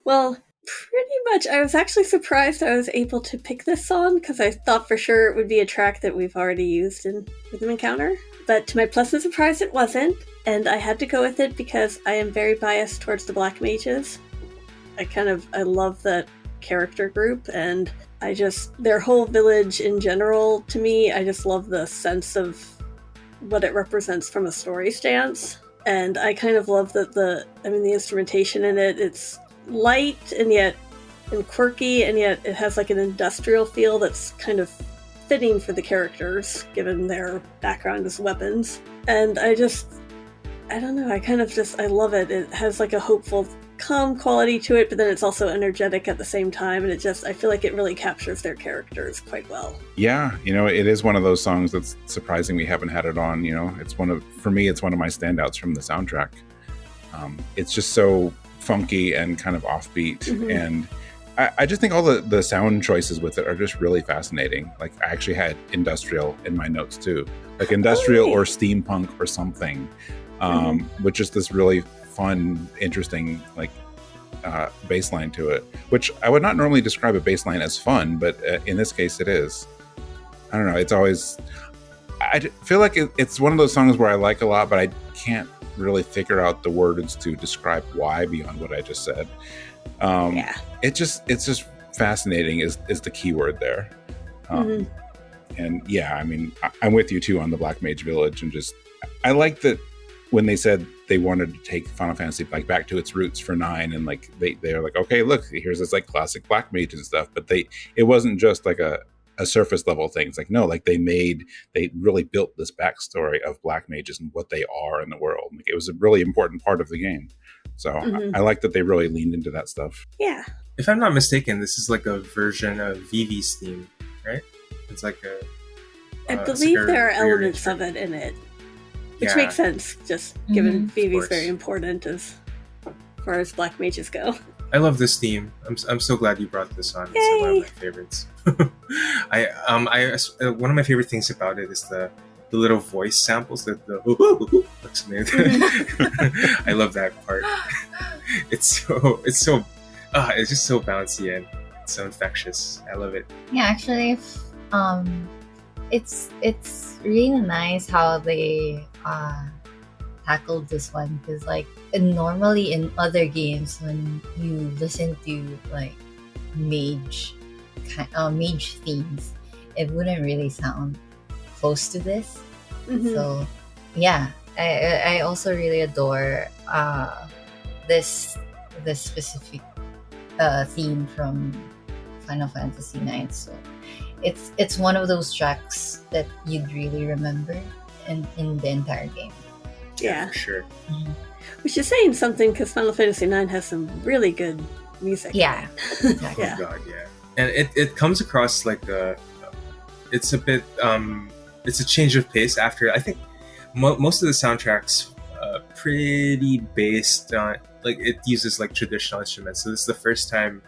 Well, pretty much. I was actually surprised I was able to pick this song because I thought for sure it would be a track that we've already used in Rhythm Encounter. But to my pleasant surprise, it wasn't, and I had to go with it because I am very biased towards the Black Mages. I love that character group, and their whole village in general, to me, I just love the sense of what it represents from a story stance. And I kind of love that the instrumentation in it, it's light and quirky, and yet it has like an industrial feel that's kind of fitting for the characters, given their background as weapons. And I don't know, I love it. It has like a hopeful, calm quality to it, but then it's also energetic at the same time, and I feel like it really captures their characters quite well. Yeah, it is one of those songs that's surprising we haven't had it on. For me, it's one of my standouts from the soundtrack. It's just so funky and kind of offbeat, mm-hmm. and I just think all the sound choices with it are just really fascinating. Like, I actually had industrial in my notes too, like industrial or steampunk or something, with just this really fun, interesting, like bass line to it, which I would not normally describe a bass line as fun, but in this case it is. I don't know, it's always, I feel like it's one of those songs where I like a lot, but I can't really figure out the words to describe why beyond what I just said. It's just fascinating is the key word there. And yeah, I'm with you too on the Black Mage Village, and I like that when they said they wanted to take Final Fantasy like back to its roots for 9, and like they're like, okay, look, here's this like classic Black Mage and stuff, but it wasn't just like a surface level thing. It's like, no, like they really built this backstory of Black Mages and what they are in the world. Like, it was a really important part of the game. So I like that they really leaned into that stuff. Yeah. If I'm not mistaken, this is like a version of Vivi's theme, right? It's like I believe there are elements of it in it. Which makes sense, just given Vivi's very important as far as Black Mages go. I love this theme. I'm so glad you brought this on. Yay! It's one of my favorites. One of my favorite things about it is the little voice samples that looks amazing. I love that part. It's just so bouncy and so infectious. I love it. Yeah, actually, it's really nice how they tackled this one, because like normally in other games when you listen to like mage themes, it wouldn't really sound close to this. So yeah, I also really adore this specific theme from Final Fantasy IX. So it's one of those tracks that you'd really remember in the entire game. Yeah, for sure. Which is saying something, because Final Fantasy IX has some really good music. Yeah, exactly. Oh god, yeah. And it comes across like it's a bit it's a change of pace after. I think most of the soundtracks pretty based on, like, it uses like traditional instruments. So this is the first time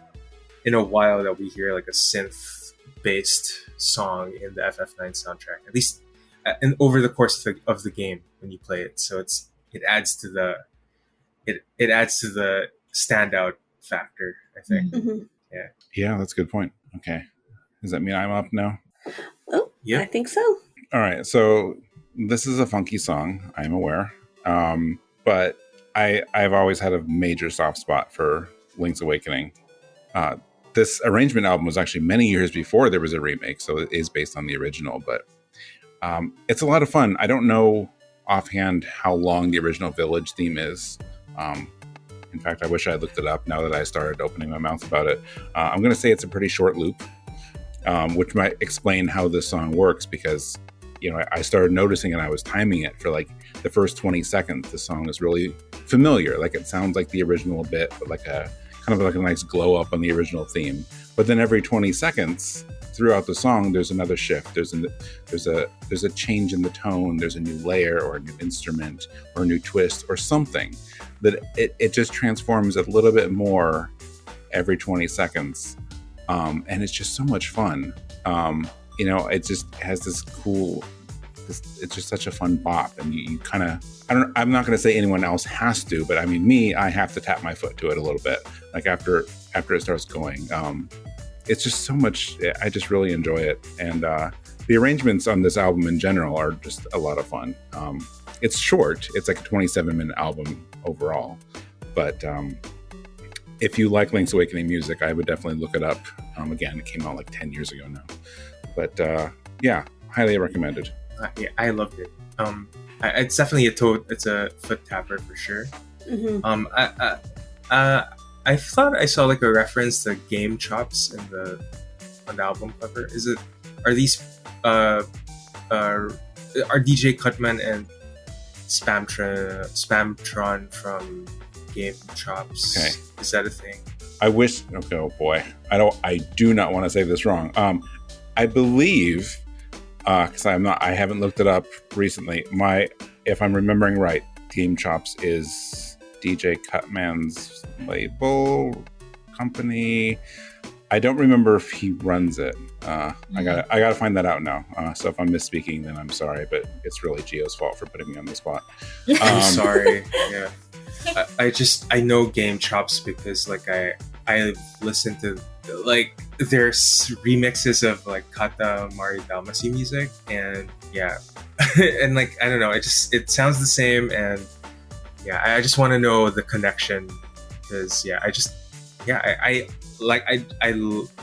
in a while that we hear like a synth based song in the FF9 soundtrack, at least over the course of the game when you play it. So it adds to the standout factor, I think. Yeah, that's a good point. Okay, does that mean I'm up now? Oh, yeah, I think so. All right, so this is a funky song, I'm aware, but I've always had a major soft spot for Link's Awakening. This arrangement album was actually many years before there was a remake, so it is based on the original, but it's a lot of fun. I don't know offhand how long the original Village theme is. In fact, I wish I had looked it up now that I started opening my mouth about it. I'm going to say it's a pretty short loop, which might explain how this song works, because I started noticing, and I was timing it for like the first 20 seconds. The song is really familiar. Like, it sounds like the original a bit, but like a kind of like a nice glow up on the original theme. But then every 20 seconds throughout the song, there's another shift. There's a change in the tone. There's a new layer or a new instrument or a new twist or something that it just transforms a little bit more every 20 seconds. And it's just so much fun. It just has this cool it's just such a fun bop, and you kind of, I'm not going to say anyone else has to, but I mean, me, I have to tap my foot to it a little bit. Like after it starts going, it's just so much. I just really enjoy it, and the arrangements on this album in general are just a lot of fun. It's short; it's like a 27-minute album overall, but if you like Link's Awakening music, I would definitely look it up. Again, it came out like 10 years ago now, but yeah, highly recommended. Yeah, I loved it. It's definitely it's a foot tapper for sure. Mm-hmm. I thought I saw like a reference to Game Chops on the album cover. Are these are DJ CUTMAN and Spamtron from Game Chops? Okay. Is that a thing? I wish. Okay, oh boy, I do not want to say this wrong. I believe, because I haven't looked it up recently. If I'm remembering right, Game Chops is DJ CUTMAN's label company. I don't remember if he runs it. I gotta find that out now. So if I'm misspeaking, then I'm sorry, but it's really Gio's fault for putting me on the spot. I'm sorry. Yeah, I know Game Chops because like I listened to like there's remixes of like Kata Mari Dalmasi music, and yeah, and like I don't know, it sounds the same, and yeah, I just want to know the connection because I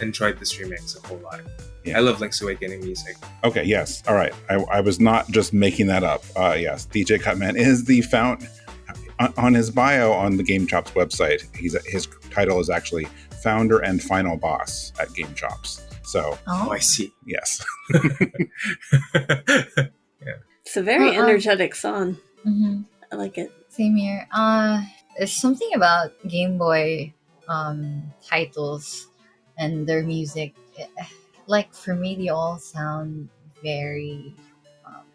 enjoyed this remix a whole lot. Yeah. I love Link's Awakening music. Okay, yes, all right. I was not just making that up. Yes, DJ CUTMAN is the on his bio on the Game Chops website. His title is actually founder and final boss at Game Chops. So, I see. Yes. Yeah. It's a very energetic song. Mm-hmm. I like it. Same here. There's something about Game Boy titles and their music. Like for me, they all sound very.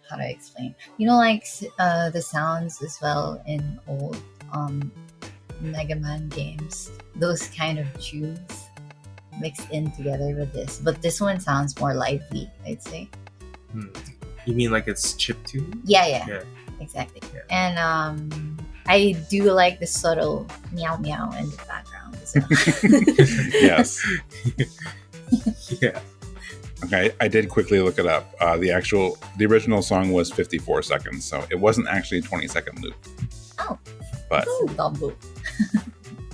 How do I explain? You know, like the sounds as well in old Mega Man games. Those kind of tunes mixed in together with this, but this one sounds more lively, I'd say. You mean like it's chiptune? Yeah. Exactly. Yeah. And I do like the subtle meow meow in the background as well. Yes. Yeah. Okay, I did quickly look it up. The original song was 54 seconds, so it wasn't actually a 20-second loop. Oh. But double.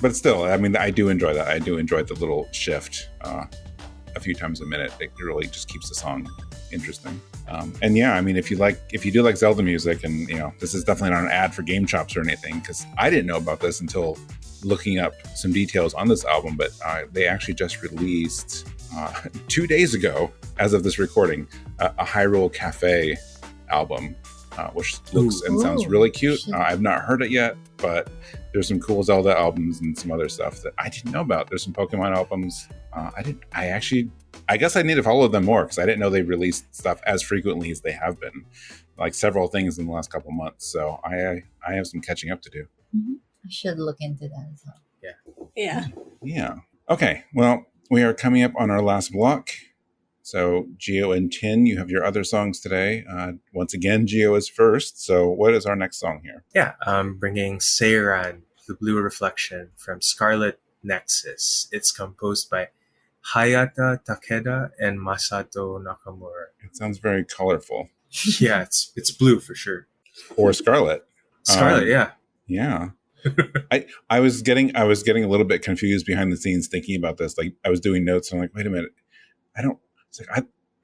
But still, I mean, I do enjoy that. I do enjoy the little shift a few times a minute. It really just keeps the song interesting. And yeah, I mean, if you do like Zelda music, and this is definitely not an ad for Game Chops or anything, because I didn't know about this until looking up some details on this album. But they actually just released 2 days ago, as of this recording, a Hyrule Cafe album, which looks and sounds really cute. I've not heard it yet, but there's some cool Zelda albums and some other stuff that I didn't know about. There's some Pokemon albums. I guess I need to follow them more because I didn't know they released stuff as frequently as they have been, like several things in the last couple months. So I have some catching up to do. Mm-hmm. I should look into that as well. Yeah. Okay, well, we are coming up on our last block. So Gio and Tin, you have your other songs today. Once again, Gio is first. So what is our next song here? Yeah, I'm bringing Seiran, The Blue Reflection from Scarlet Nexus. It's composed by Hayata, Takeda, and Masato Nakamura. It sounds very colorful. Yeah, it's blue for sure. Or Scarlet. Scarlet, yeah. Yeah. I was getting a little bit confused behind the scenes thinking about this. Like I was doing notes and I'm like, wait a minute.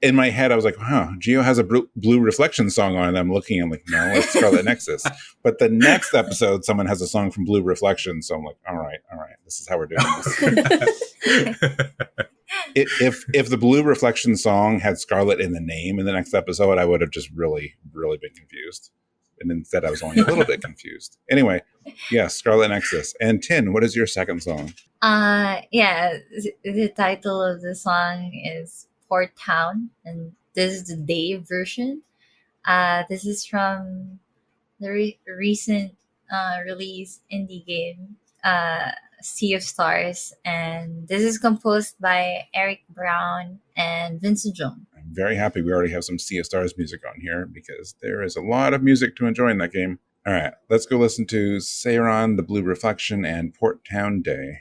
In my head, I was like, Gio has a Blue Reflection song on, and I'm looking, I'm like, no, it's Scarlet Nexus. But the next episode, someone has a song from Blue Reflection, so I'm like, all right, this is how we're doing this. If the Blue Reflection song had Scarlet in the name in the next episode, I would have just really, really been confused. And instead, I was only a little bit confused. Anyway, yes, Scarlet Nexus. And Tin, what is your second song? The title of the song is Port Town, and this is the Dave version. This is from the recent release indie game, Sea of Stars, and this is composed by Eric Brown and Vincent. I'm very happy we already have some Sea of Stars music on here because there is a lot of music to enjoy in that game. All right, let's go listen to Seiran, The Blue Reflection, and Port Town Day.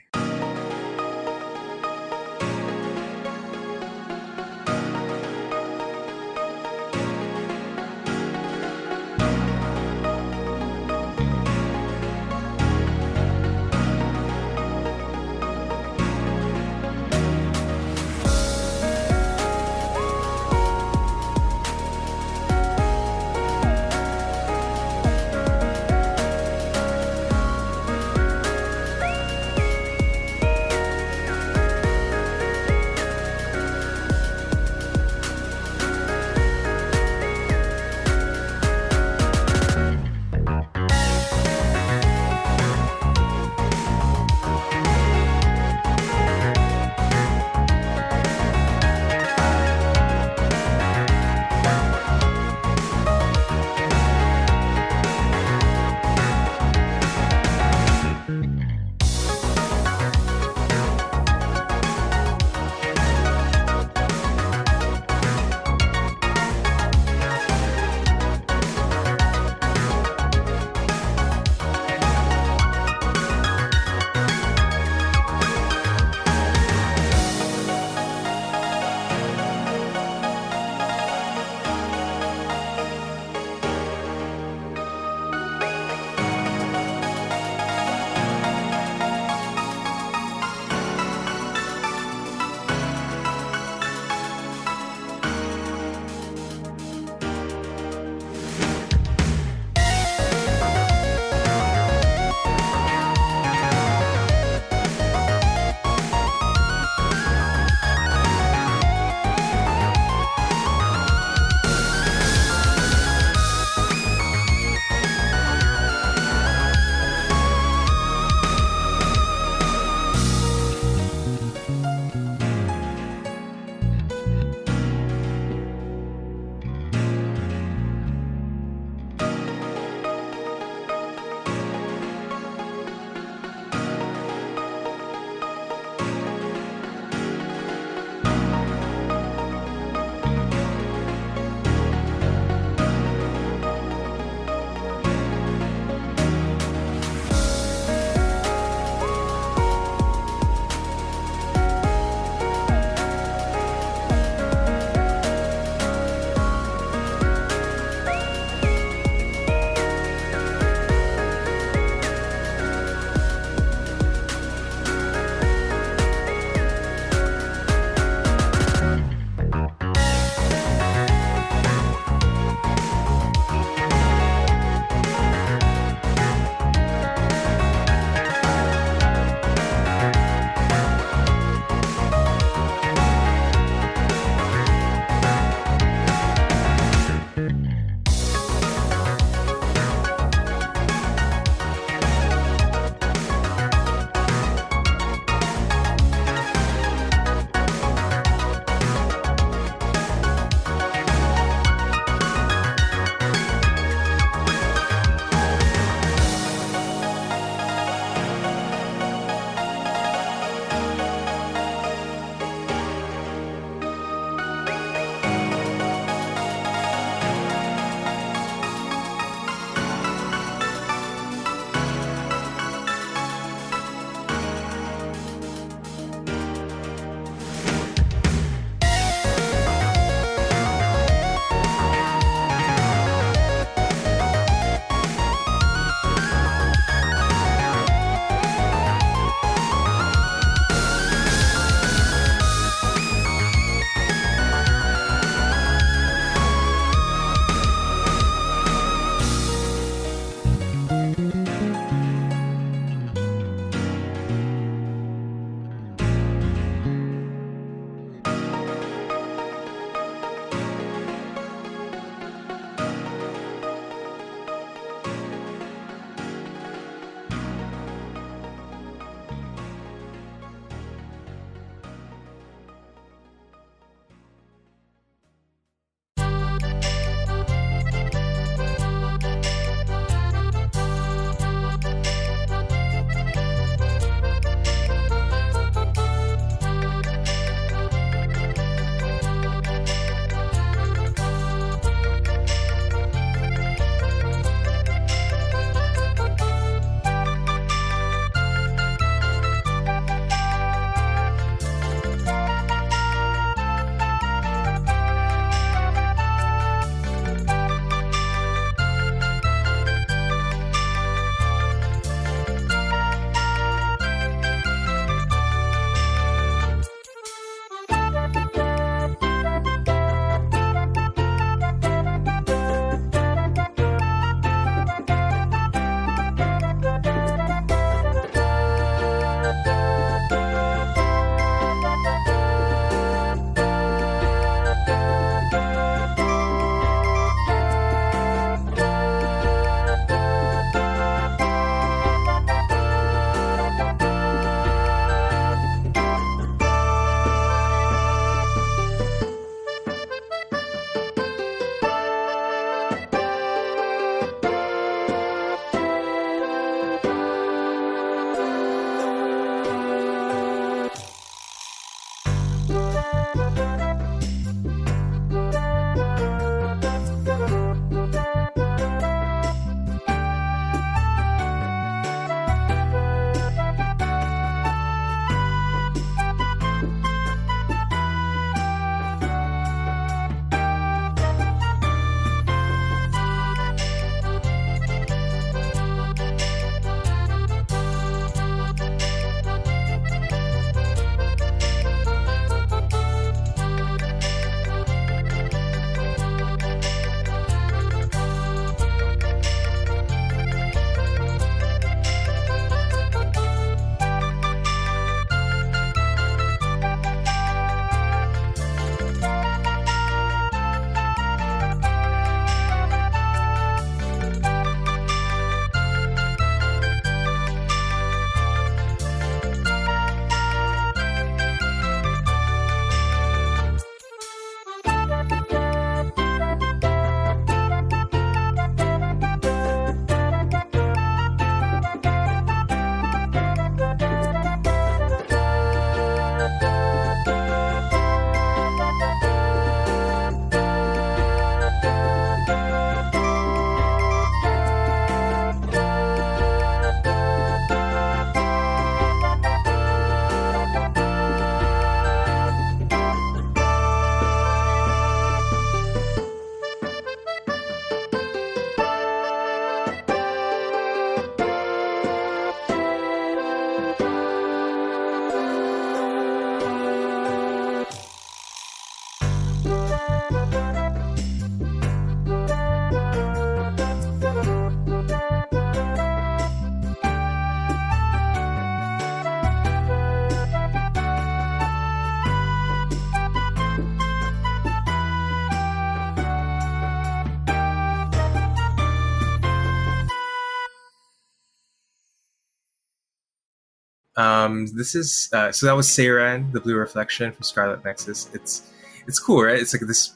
This is so that was Seiran, the Blue Reflection from Scarlet Nexus. It's cool, right? It's like this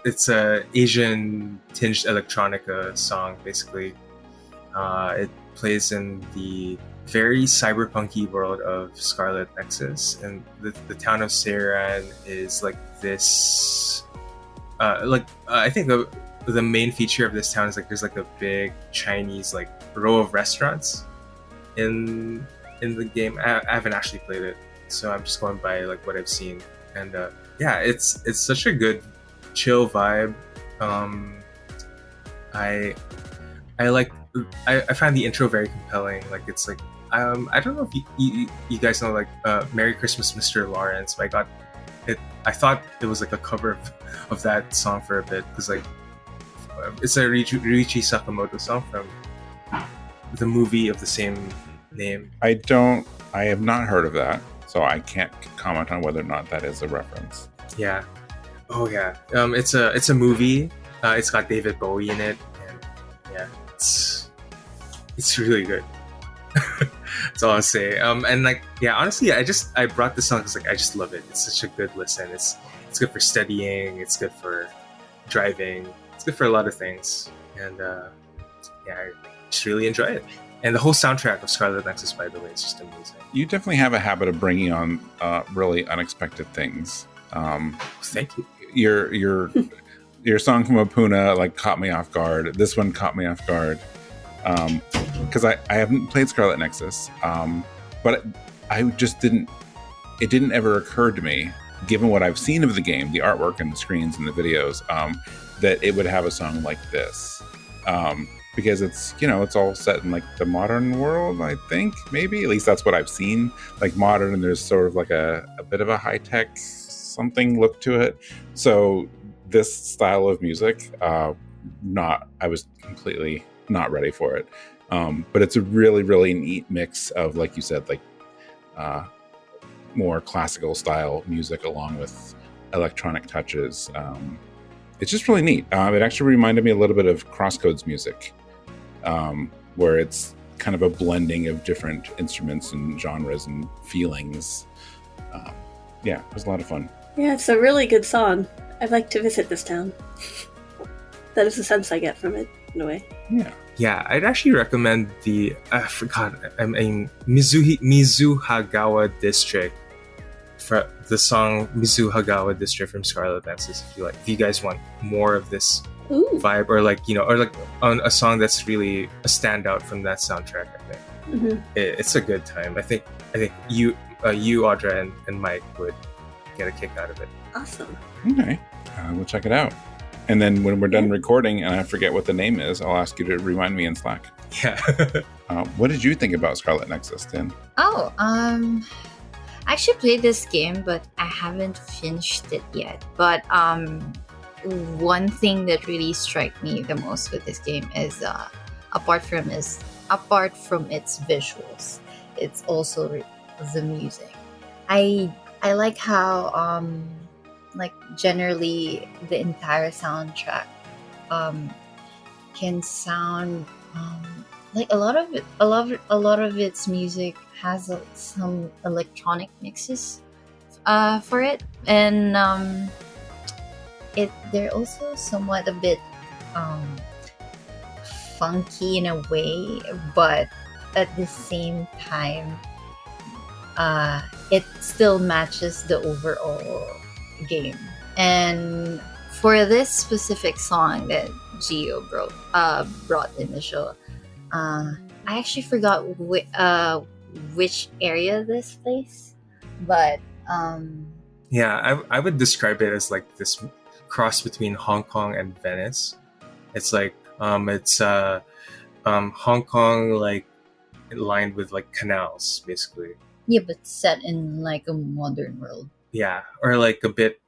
it's a Asian tinged electronica song, basically. It plays in the very cyberpunky world of Scarlet Nexus, and the town of Seiran is like this. I think the main feature of this town is like there's like a big Chinese like row of restaurants in the game. I haven't actually played it, so I'm just going by like what I've seen, and yeah, it's such a good chill vibe. I find the intro very compelling. Like it's like I don't know if you guys know like Merry Christmas, Mr. Lawrence. But I thought it was like a cover of that song for a bit because like it's a Ryuichi Sakamoto song from the movie of the same name. I have not heard of that, so I can't comment on whether or not that is a reference. Yeah. Oh yeah. It's a movie. It's got David Bowie in it, and yeah, it's really good. That's all I'll say. And like yeah, honestly, I brought this song because like I just love it. It's such a good listen. It's good for studying. It's good for driving. It's good for a lot of things. And yeah, I just really enjoy it. And the whole soundtrack of Scarlet Nexus, by the way, is just amazing. You definitely have a habit of bringing on really unexpected things. Thank you. Your song from Opoona like caught me off guard. This one caught me off guard because I haven't played Scarlet Nexus, but I just didn't. It didn't ever occur to me, given what I've seen of the game, the artwork and the screens and the videos, that it would have a song like this. Because it's it's all set in like the modern world, I think, maybe at least that's what I've seen, like modern, and there's sort of like a bit of a high-tech something look to it. So this style of music, I was completely not ready for it, but it's a really, really neat mix of, like you said, like more classical style music along with electronic touches. It's just really neat. It actually reminded me a little bit of Crosscode's music, where it's kind of a blending of different instruments and genres and feelings. Yeah, it was a lot of fun. Yeah, it's a really good song. I'd like to visit this town. That is the sense I get from it, in a way. Yeah, I'd actually recommend the Mizuhagawa District, for the song Mizuhagawa District from Scarlet Nexus. If you guys want more of this vibe, or on a song that's really a standout from that soundtrack, I think it's a good time. I think you Audra and Mike would get a kick out of it. Awesome. Okay, we'll check it out. And then when we're done recording and I forget what the name is, I'll ask you to remind me in Slack. Yeah. What did you think about Scarlet Nexus, Tin? Oh, I actually played this game, but I haven't finished it yet. But one thing that really struck me the most with this game is apart from its visuals, it's also the music. I like how generally the entire soundtrack can sound like a lot of its music has some electronic mixes for it, and they're also somewhat a bit funky in a way, but at the same time it still matches the overall game. And for this specific song that Gio brought in the show, I actually forgot which area this place, but yeah, I would describe it as like this cross between Hong Kong and Venice. It's like it's Hong Kong like lined with like canals, basically. Yeah, but set in like a modern world. Yeah, or like a bit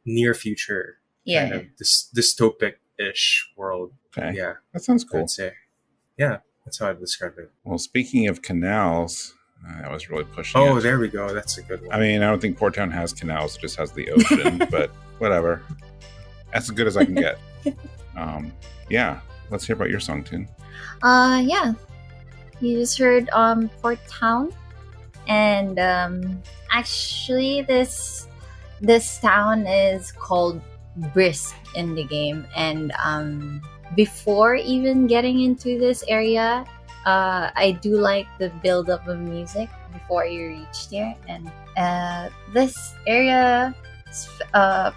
near future. Yeah, kind of dystopic-ish world. Okay. Yeah, that sounds cool. I'd say. Yeah, that's how I'd describe it. Well, speaking of canals, that was really pushing Oh, it. there we go. That's a good one. I mean, I don't think Port Town has canals; it just has the ocean. But whatever. That's as good as I can get. Yeah, let's hear about your song, Tin. Yeah. You just heard Port Town, and actually this town is called Brisk in the game, and before even getting into this area, I do like the build up of music before you reach there, and this area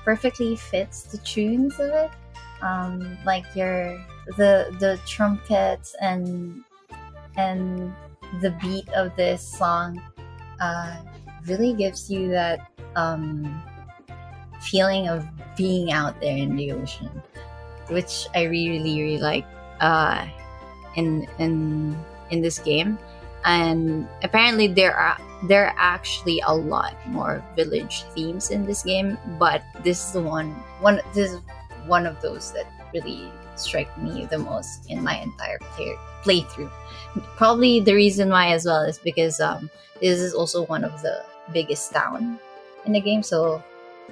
perfectly fits the tunes of it, like the trumpets and the beat of this song really gives you that feeling of being out there in the ocean, which I really like in this game. And apparently there are actually a lot more village themes in this game, but this is this is one of those that really strike me the most in my entire playthrough. Probably the reason why as well is because this is also one of the biggest town in the game, so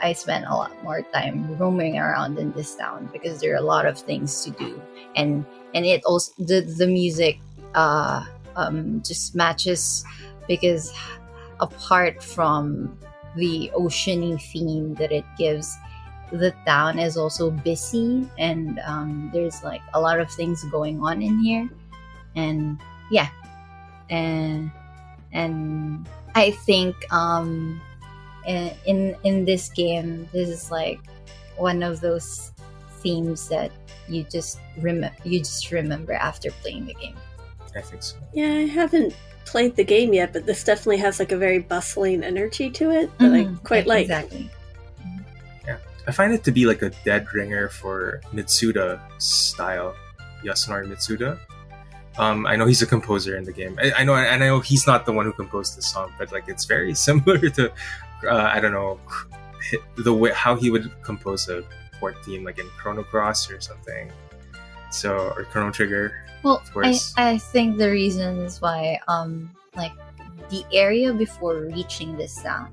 I spent a lot more time roaming around in this town because there are a lot of things to do, and it also the music just matches, because apart from the oceany theme that it gives, the town is also busy, and there's like a lot of things going on in here, and yeah, and I think in this game, this is like one of those themes that you just remember after playing the game. I think so. Yeah, I haven't played the game yet, but this definitely has like a very bustling energy to it that I quite like. Exactly. Yeah, I find it to be like a dead ringer for Mitsuda style, Yasunari Mitsuda. I know he's a composer in the game. I know he's not the one who composed the song, but like it's very similar to I don't know, the way how he would compose a port theme, like in Chrono Cross or something. So, or Chrono Trigger. Well, of course. I think the reason is why like the area before reaching this town,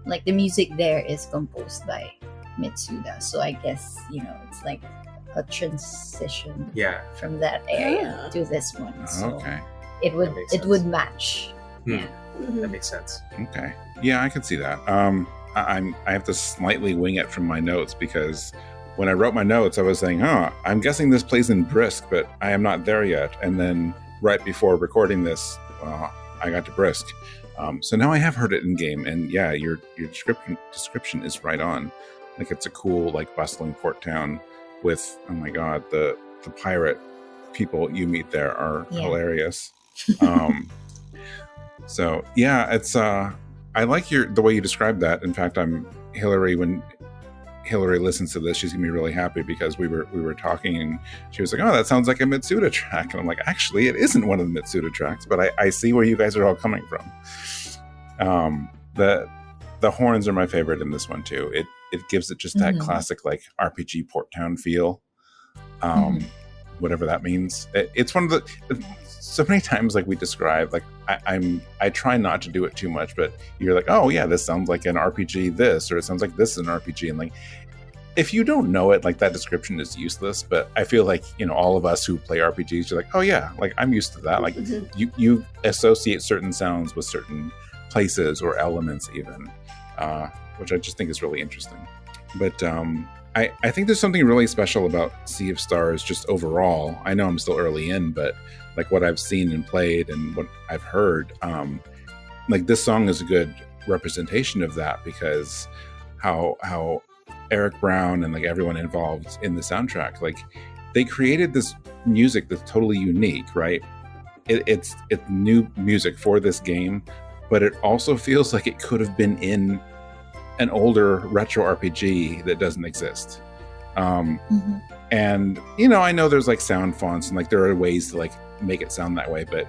like the music there is composed by Mitsuda. So I guess, it's like a transition from that area to this one. So Okay. it would match. Yeah. That makes sense. Okay. Yeah, I can see that. I have to slightly wing it from my notes, because when I wrote my notes, I was saying, I'm guessing this plays in Brisk, but I am not there yet. And then right before recording this, I got to Brisk. So now I have heard it in game, and yeah, your description is right on. Like, it's a cool, like, bustling port town with, oh my god, the pirate people you meet there are hilarious. So yeah, it's I like the way you described that. In fact, Hillary, when Hillary listens to this, she's gonna be really happy, because we were talking and she was like, "Oh, that sounds like a Mitsuda track," and I'm like, "Actually, it isn't one of the Mitsuda tracks, but I see where you guys are all coming from." The horns are my favorite in this one too. It gives it just that classic like RPG port town feel, whatever that means. It's one of the so many times, like we describe, like I try not to do it too much, but you're like, oh yeah, this sounds like an RPG this, or it sounds like this is an RPG, and like if you don't know it, like that description is useless. But I feel like, all of us who play RPGs, you're like, oh yeah, like I'm used to that. Like you associate certain sounds with certain places or elements even, which I just think is really interesting. But I think there's something really special about Sea of Stars just overall. I know I'm still early in, but like what I've seen and played and what I've heard, like this song is a good representation of that, because how Eric Brown and like everyone involved in the soundtrack, like they created this music that's totally unique, right? It's new music for this game, but it also feels like it could have been in an older retro RPG that doesn't exist. And I know there's like sound fonts and like there are ways to like make it sound that way, but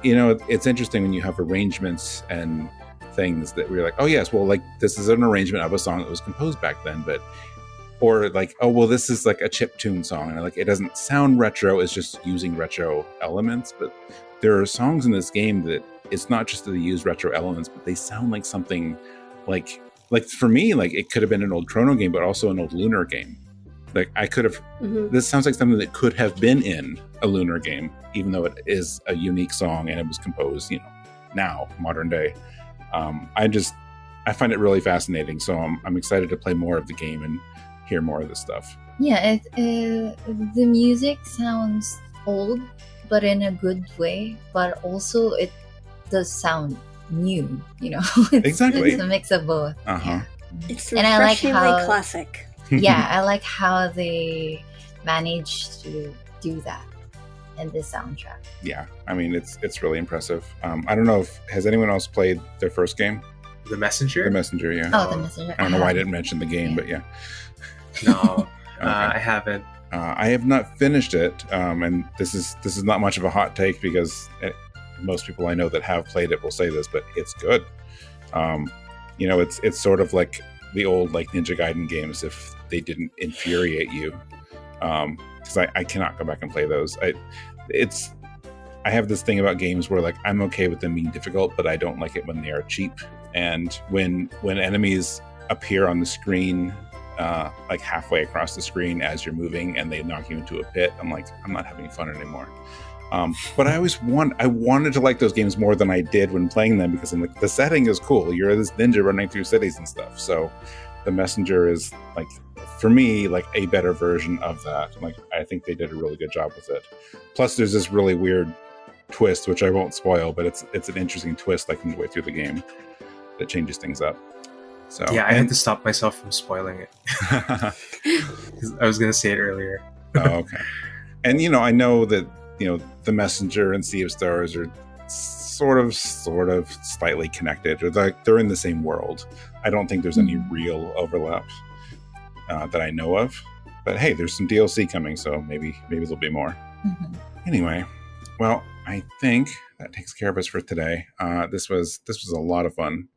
it's interesting when you have arrangements and things that we're like, oh yes, well, like this is an arrangement of a song that was composed back then, or like, oh well, this is like a chiptune song, and like it doesn't sound retro, it's just using retro elements. But there are songs in this game that it's not just that they use retro elements, but they sound like something like for me, like it could have been an old Chrono game, but also an old Lunar game. Like I could have. This sounds like something that could have been in a Lunar game, even though it is a unique song and it was composed, now modern day. I find it really fascinating. So I'm excited to play more of the game and hear more of this stuff. Yeah, the music sounds old, but in a good way. But also, it does sound new. Exactly. It's a mix of both. Uh-huh. It's And I like refreshingly classic. Yeah, I like how they managed to do that in this soundtrack. Yeah, I mean it's really impressive. I don't know if has anyone else played their first game? The Messenger? The Messenger, yeah. Oh, the Messenger. I don't know why I didn't mention the game, but yeah. No, Okay. I haven't. I have not finished it, and this is not much of a hot take because most people I know that have played it will say this, but it's good. It's sort of like the old like Ninja Gaiden games if they didn't infuriate you, because I cannot go back and play those. I have this thing about games where like I'm okay with them being difficult, but I don't like it when they are cheap. And when enemies appear on the screen, like halfway across the screen as you're moving, and they knock you into a pit, I'm like, I'm not having fun anymore. But I wanted to like those games more than I did when playing them because I'm like, the setting is cool. You're this ninja running through cities and stuff. So the Messenger is like, for me, like a better version of that. Like I think they did a really good job with it. Plus, there's this really weird twist, which I won't spoil, but it's an interesting twist like midway through the game that changes things up. So yeah, I had to stop myself from spoiling it. 'Cause I was going to say it earlier. Oh, okay. And I know that the Messenger and Sea of Stars are sort of slightly connected, or they're in the same world. I don't think there's any real overlap that I know of. But hey, there's some DLC coming, so maybe there'll be more. Anyway, well, I think that takes care of us for today. This was a lot of fun.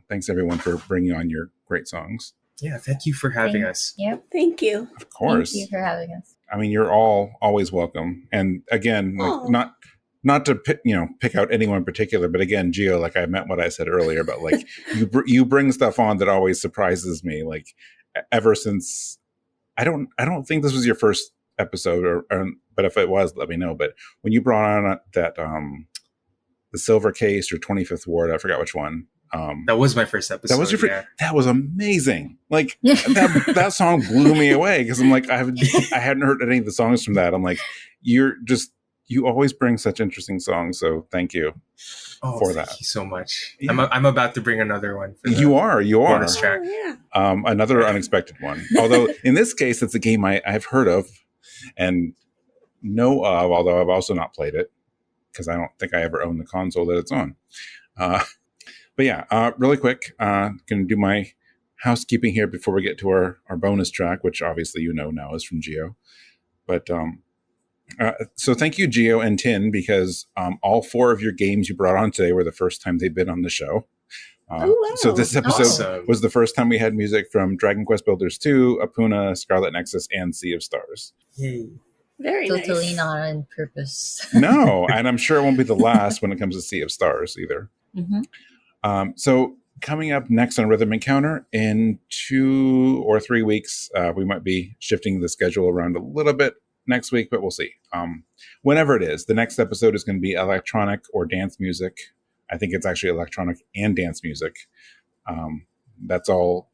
Thanks everyone for bringing on your great songs. Yeah, thank you for having us. Yep. Thank you. Of course. Thank you for having us. I mean, you're all always welcome. And again, like, not to pick out anyone in particular, but again, Gio, like I meant what I said earlier, but like you bring stuff on that always surprises me. Like ever since, I don't think this was your first episode, but if it was, let me know. But when you brought on that the Silver Case or 25th Ward, I forgot which one. That was my first episode. That was your yeah. That was amazing. Like that song blew me away because I'm like I hadn't heard any of the songs from that. I'm like, you always bring such interesting songs. So thank you for that. Thank you so much. Yeah. I'm about to bring another one. For you are bonus track. Oh, yeah. Another unexpected one. Although in this case, it's a game I've heard of and know of. Although I've also not played it because I don't think I ever owned the console that it's on. But yeah, really quick, going to do my housekeeping here before we get to our bonus track, which obviously now is from Gio. But so thank you, Gio and Tin, because all 4 of your games you brought on today were the first time they've been on the show. Oh, wow. So this episode Awesome. was the first time we had music from Dragon Quest Builders 2, opoona, Scarlet Nexus, and Sea of Stars. Yay. Very Totally nice. not on purpose. No, and I'm sure it won't be the last when it comes to Sea of Stars either. So coming up next on Rhythm Encounter in 2 or 3 weeks, we might be shifting the schedule around a little bit next week, but we'll see. Whenever it is, the next episode is going to be electronic or dance music. I think it's actually electronic and dance music. That's all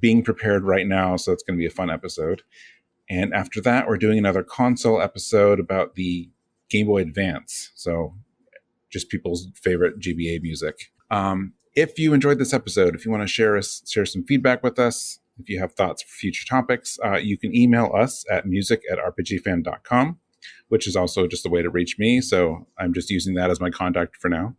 being prepared right now, so it's going to be a fun episode. And after that, we're doing another console episode about the Game Boy Advance. So just people's favorite GBA music. If you enjoyed this episode, if you want to share some feedback with us, if you have thoughts for future topics, you can email us at music@rpgfan.com, which is also just a way to reach me. So I'm just using that as my contact for now.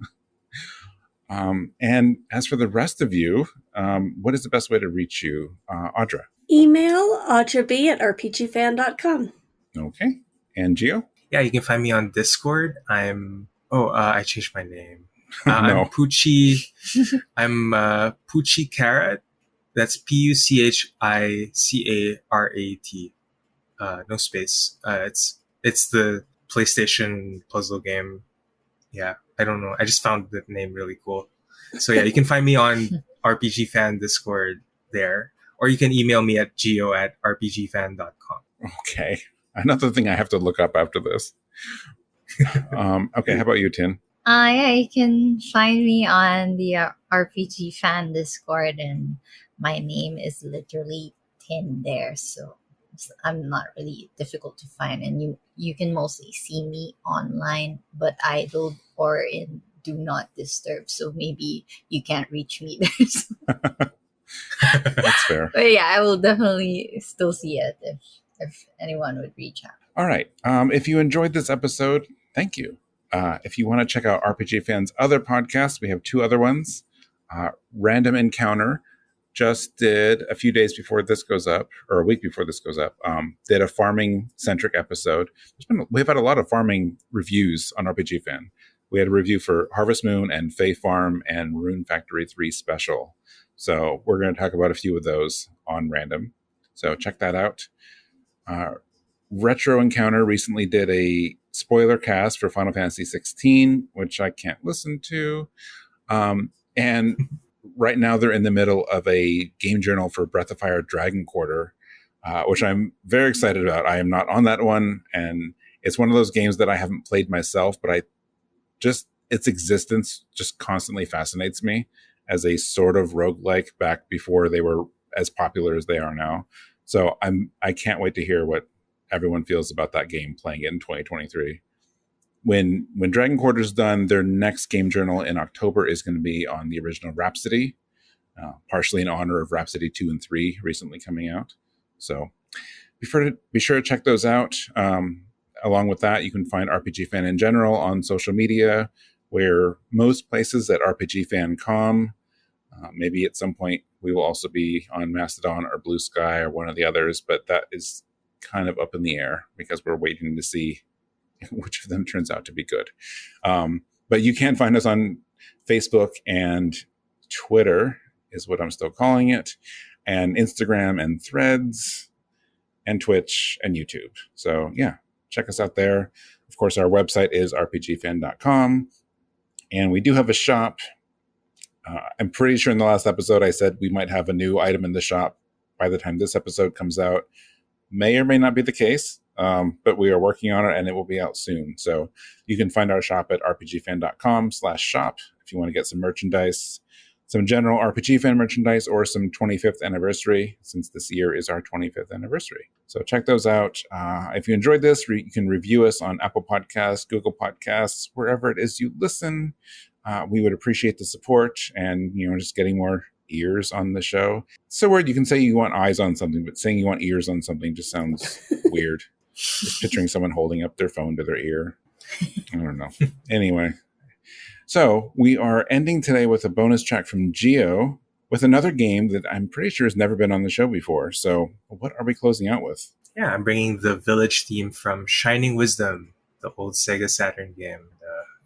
And as for the rest of you, what is the best way to reach you, Audra? Email audrab@rpgfan.com. Okay. And Gio? Yeah, you can find me on Discord. I changed my name. No. I'm Poochie. I'm Poochie Carrot. That's PUCHICARAT. No space. It's the PlayStation puzzle game. Yeah, I don't know. I just found the name really cool. So yeah, you can find me on RPG Fan Discord there, Or you can email me at geo@rpgfan.com. Okay. Another thing I have to look up after this. Okay, how about you, Tin? Yeah, you can find me on the RPG fan Discord, and my name is literally Tin there, so I'm not really difficult to find, and you can mostly see me online, but idle or in do not disturb, so maybe you can't reach me there. So. That's fair. But yeah, I will definitely still see it if anyone would reach out. All right. If you enjoyed this episode, thank you. If you want to check out RPG Fan's other podcasts, we have 2 other ones. Random Encounter just did a few days before this goes up, or a week before this goes up, did a farming-centric episode. We've had a lot of farming reviews on RPG Fan. We had a review for Harvest Moon and Fae Farm and Rune Factory 3 Special. So we're going to talk about a few of those on Random. So check that out. Retro Encounter recently did a spoiler cast for Final Fantasy 16, which I can't listen to. And right now they're in the middle of a game journal for Breath of Fire Dragon Quarter, which I'm very excited about. I am not on that one, and it's one of those games that I haven't played myself, but its existence just constantly fascinates me as a sort of roguelike back before they were as popular as they are now. So I can't wait to hear what everyone feels about that game, playing it in 2023. When Dragon Quarter's done, their next game journal in October is going to be on the original Rhapsody, partially in honor of Rhapsody 2 and 3 recently coming out. So be sure to check those out. Along with that, you can find RPG Fan in general on social media, where most places at RPGFan.com. Maybe at some point we will also be on Mastodon or Blue Sky or one of the others, but that is kind of up in the air because we're waiting to see which of them turns out to be good. But you can find us on Facebook and Twitter is what I'm still calling it, and Instagram and Threads and Twitch and YouTube. So yeah, check us out there. Of course, our website is rpgfan.com, and we do have a shop. I'm pretty sure in the last episode I said we might have a new item in the shop by the time this episode comes out. May or may not be the case, but we are working on it, and it will be out soon. So you can find our shop at rpgfan.com/shop if you want to get some merchandise, some general RPG Fan merchandise, or some 25th anniversary, since this year is our 25th anniversary. So check those out. If you enjoyed this, you can review us on Apple Podcasts, Google Podcasts, wherever it is you listen. We would appreciate the support and, just getting more ears on the show. It's so weird. You can say you want eyes on something, but saying you want ears on something just sounds weird. Just picturing someone holding up their phone to their ear. I don't know. Anyway, so we are ending today with a bonus track from Geo with another game that I'm pretty sure has never been on the show before. So what are we closing out with? Yeah, I'm bringing the village theme from Shining Wisdom, the old Sega Saturn game.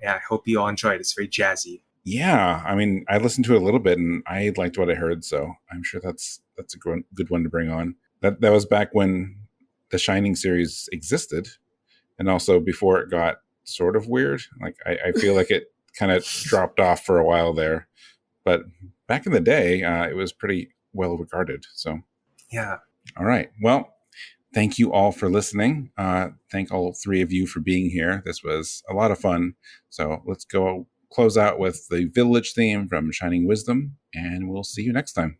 I hope you all enjoy it. It's very jazzy. Yeah, I mean, I listened to it a little bit and I liked what I heard, so I'm sure that's a good one to bring on. That was back when the Shining series existed, and also before it got sort of weird. Like I feel like it kind of dropped off for a while there, but back in the day, it was pretty well regarded. So yeah. All right. Well, thank you all for listening. Thank all 3 of you for being here. This was a lot of fun. So let's go close out with the village theme from Shining Wisdom, and we'll see you next time.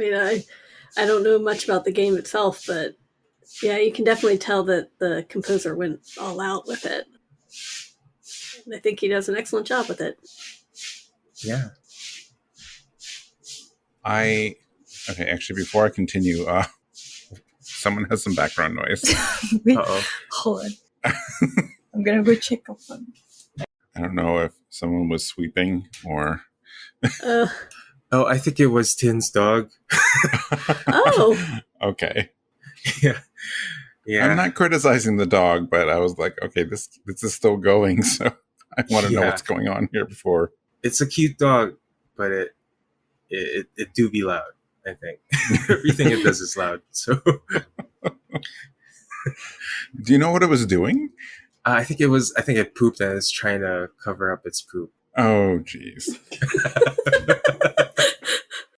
I mean, I don't know much about the game itself, but yeah, you can definitely tell that the composer went all out with it. And I think he does an excellent job with it. Yeah. Okay, actually, before I continue, someone has some background noise. Wait, Uh-oh. hold on. I'm gonna go check up on. I don't know if someone was sweeping or. Oh, I think it was Tin's dog. Oh. Okay. Yeah. I'm not criticizing the dog, but I was like, okay, this is still going, so I want to know what's going on here before. It's a cute dog, but it do be loud, I think. Everything it does is loud. So do you know what it was doing? I think it pooped and it's trying to cover up its poop. Oh, jeez.